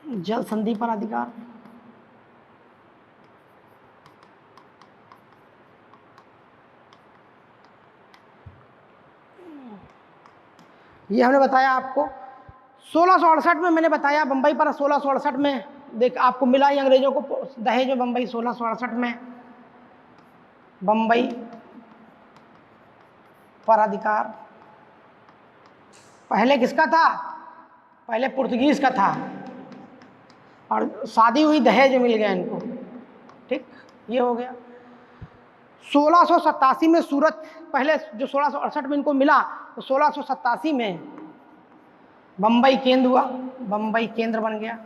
जल संधि पर अधिकार, ये हमने बताया आपको। 1668 में मैंने बताया बंबई पर, 1668 में देख आपको मिला ही अंग्रेजों को दहेज में बंबई। 1668 में बंबई पर अधिकार पहले किसका था? पहले पुर्तगीज का था, और शादी हुई, दहेज मिल गया इनको, ठीक, ये हो गया। 1687 में सूरत, पहले जो 1668 में इनको मिला, तो 1687 में बंबई केंद्र हुआ, बंबई केंद्र बन गया।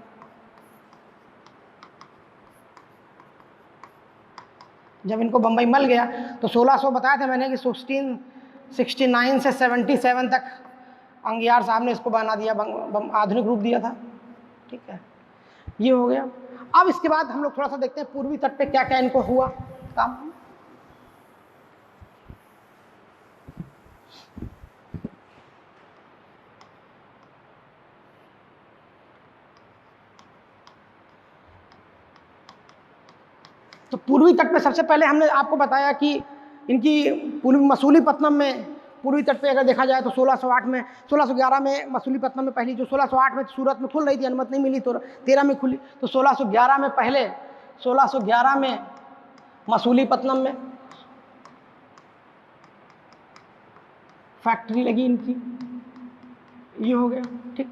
जब इनको बंबई मिल गया तो 1600 बताया था मैंने कि 1669 से 77 तक अंगियार साहब ने इसको बना दिया, आधुनिक रूप दिया था, ठीक है, ये हो गया। अब इसके बाद हम लोग थोड़ा सा देखते हैं पूर्वी तट पे क्या क्या इनको हुआ काम। तो पूर्वी तट पे सबसे पहले हमने आपको बताया कि इनकी पूर्वी मसूलीपट्टनम में, पूर्वी तट पे अगर देखा जाए तो 1608 में, 1611 में मसूलीपट्टनम में पहली, जो 1608 में सूरत में खुल रही थी, अनुमति नहीं मिली तो 13 में खुली, तो 1611 में पहले, 1611 में मसूलीपट्टनम में फैक्ट्री लगी इनकी, ये हो गया, ठीक,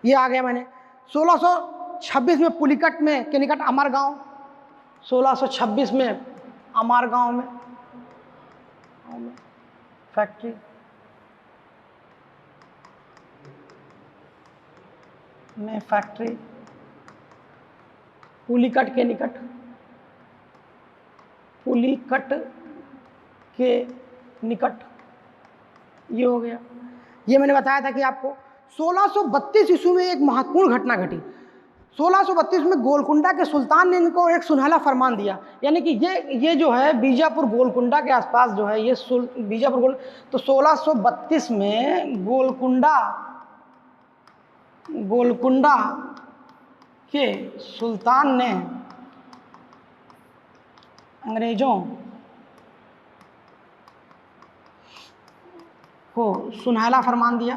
ये आ गया मैंने। 1626 में पुलिकट में के निकट अमरगांव, 1626 में अमरगांव में फैक्ट्री, पुलिकट के निकट, ये हो गया। ये मैंने बताया था कि आपको 1632 ईस्वी में एक महत्वपूर्ण घटना घटी। 1632 में गोलकुंडा के सुल्तान ने इनको एक सुनहला फरमान दिया, यानी कि ये जो है बीजापुर गोलकुंडा के आसपास जो है ये बीजापुर तो 1632 में गोलकुंडा के सुल्तान ने अंग्रेजों को सुनहला फरमान दिया।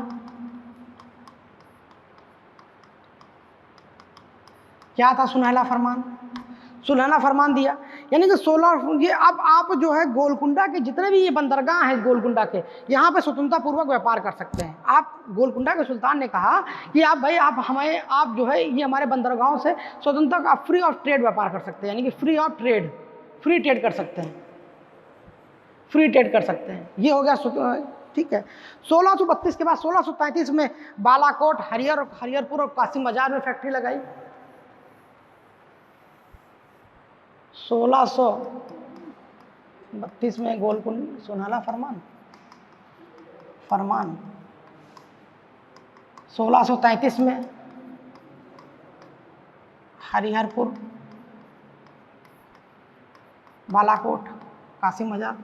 क्या था सुनहला फरमान? सुनहला फरमान दिया यानी कि 16 ये अब आप जो है गोलकुंडा के जितने भी ये बंदरगाह हैं गोलकुंडा के, यहाँ पे स्वतंत्रता पूर्वक व्यापार कर सकते हैं आप। गोलकुंडा के सुल्तान ने कहा कि आप भाई आप हमें आप जो है ये हमारे बंदरगाहों से स्वतंत्रता आप फ्री ऑफ ट्रेड व्यापार कर सकते हैं, यानी कि free of trade, free trade कर सकते हैं, फ्री ट्रेड कर सकते हैं। ये हो गया, ठीक है। 1632 के बाद 1633 में बालाकोट, हरिहरपुर और कासिम बाजार में फैक्ट्री लगाई। 1632 में गोलकुंड सोनाला फरमान 1633 में हरिहरपुर, बालाकोट, कासिम बाजार।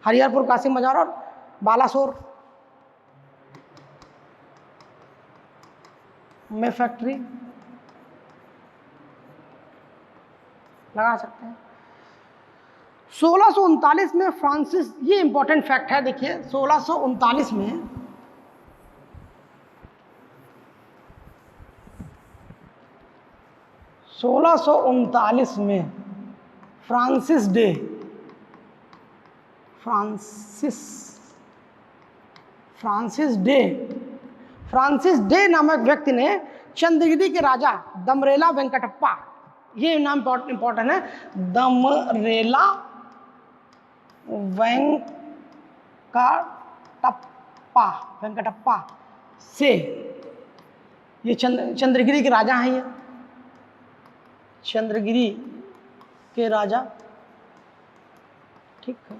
हरिहरपुर, कासिम बाजार और बालासोर में फैक्ट्री लगा सकते हैं। 1639 में फ्रांसिस, ये इंपॉर्टेंट फैक्ट है, देखिए 1639 में फ्रांसिस डे नामक व्यक्ति ने चंद्रगिरी के राजा दमरेला वेंकटप्पा, ये नाम इंपॉर्टेंट है, दमरेला वेंकटप्पा से, ये चंद्रगिरी के राजा हैं, ये चंद्रगिरी के राजा, ठीक है।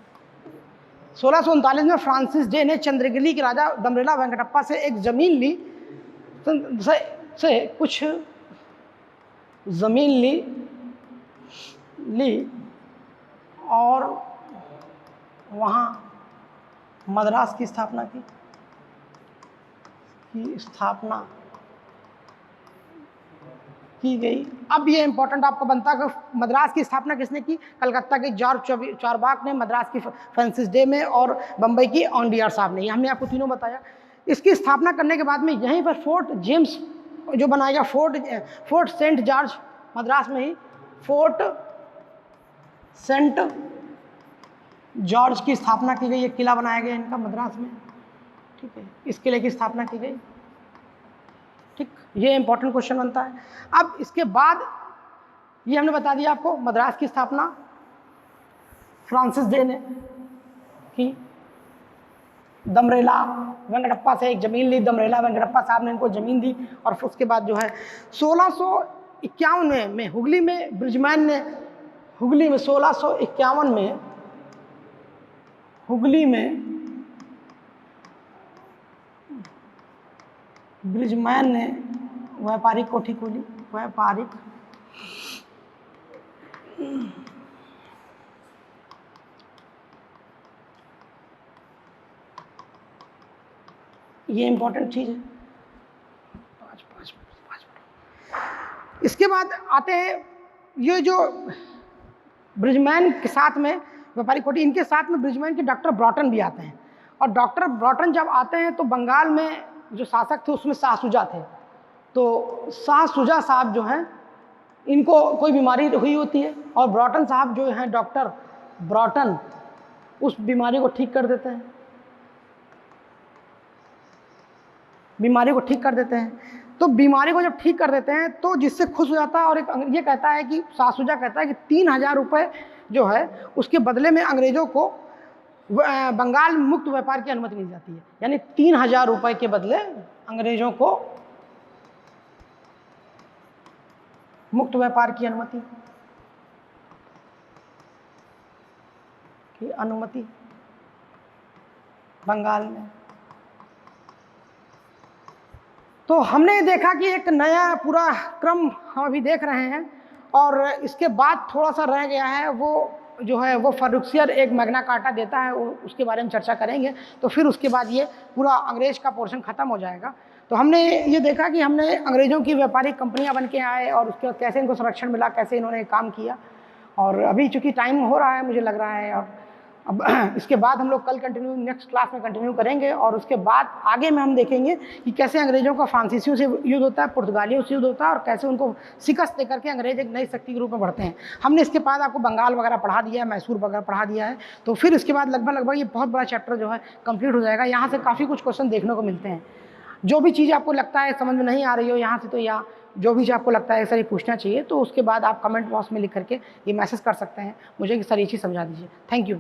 1639 में फ्रांसिस डे ने चंद्रगिरी के राजा दमरेला वेंकटप्पा से एक जमीन ली, से कुछ जमीन ली और वहाँ मद्रास की स्थापना की गई। अब ये इंपॉर्टेंट आपको बनता है कि मद्रास की स्थापना किसने की? कलकत्ता के जॉर्ज चारबाग ने, मद्रास की फ्रांसिस डे में और बम्बई की ऑनडियर साहब ने। ये हमने आपको तीनों बताया। इसकी स्थापना करने के बाद में यहीं पर फोर्ट जेम्स जो बनाया गया, फोर्ट सेंट जॉर्ज, मद्रास में ही फोर्ट सेंट जॉर्ज की स्थापना की गई। एक किला बनाया गया इनका मद्रास में, ठीक है, इस किले की स्थापना की गई, ठीक। ये इंपॉर्टेंट क्वेश्चन बनता है। अब इसके बाद ये हमने बता दिया आपको, मद्रास की स्थापना फ्रांसिस डे ने की। दमरेला वेंकटप्पा से एक ज़मीन ली, दमरेला वेंकटप्पा साहब ने इनको ज़मीन दी। और फिर उसके बाद जो है 1651 में हुगली में ब्रिजमैन ने, हुगली में 1651 में हुगली में ब्रिजमैन ने व्यापारिक कोठी खोली, व्यापारिक ये इंपॉर्टेंट चीज़ है। पाँच। इसके बाद आते हैं ये जो ब्रिजमैन के साथ में व्यापारिक कोठी, इनके साथ में ब्रिजमैन के डॉक्टर ब्रॉटन भी आते हैं। और डॉक्टर ब्रॉटन जब आते हैं तो बंगाल में जो शासक थे उसमें शाह शुजा थे। तो शाह शुजा साहब जो हैं, इनको कोई बीमारी हुई होती है और ब्रॉटन साहब जो हैं, डॉक्टर ब्रॉटन, उस बीमारी को ठीक कर देते हैं, बीमारी को ठीक कर देते हैं। तो बीमारी को जब ठीक कर देते हैं तो जिससे खुश हो जाता है। और एक ये कहता है कि शाह शुजा कहता है कि 3000 रुपये जो है उसके बदले में अंग्रेज़ों को बंगाल में मुक्त व्यापार की अनुमति मिल जाती है। यानी 3000 रुपये के बदले अंग्रेज़ों को मुक्त व्यापार की अनुमति बंगाल में। तो हमने देखा कि एक नया पूरा क्रम हम अभी देख रहे हैं। और इसके बाद थोड़ा सा रह गया है, वो जो है वो फर्रुखसियर एक मैग्ना कार्टा देता है, उसके बारे में चर्चा करेंगे। तो फिर उसके बाद ये पूरा अंग्रेज का पोर्शन ख़त्म हो जाएगा। तो हमने ये देखा कि हमने अंग्रेज़ों की व्यापारिक कंपनियां बन के आए और उसके बाद कैसे इनको संरक्षण मिला, कैसे इन्होंने काम किया। और अभी चूँकि टाइम हो रहा है मुझे लग रहा है, और अब इसके बाद हम लोग कल कंटिन्यू नेक्स्ट क्लास में कंटिन्यू करेंगे, और उसके बाद आगे में हम देखेंगे कि कैसे अंग्रेज़ों का फ्रांसीसियों से युद्ध होता है, पुर्तगालियों से युद्ध होता है, और कैसे उनको शिकस्त देकर के अंग्रेज़ एक नई शक्ति के रूप में बढ़ते हैं। हमने इसके बाद आपको बंगाल वगैरह पढ़ा दिया है, मैसूर वगैरह पढ़ा दिया है, तो फिर इसके बाद लगभग ये बहुत बड़ा चैप्टर जो है कंप्लीट हो जाएगा। यहाँ से काफ़ी कुछ क्वेश्चन देखने को मिलते हैं। जो भी चीज़ आपको लगता है समझ में नहीं आ रही हो यहाँ से, तो या जो भी आपको लगता है सर ये पूछना चाहिए, तो उसके बाद आप कमेंट बॉक्स में लिख करके ये मैसेज कर सकते हैं मुझे कि सर ये चीज़ समझा दीजिए। Thank you.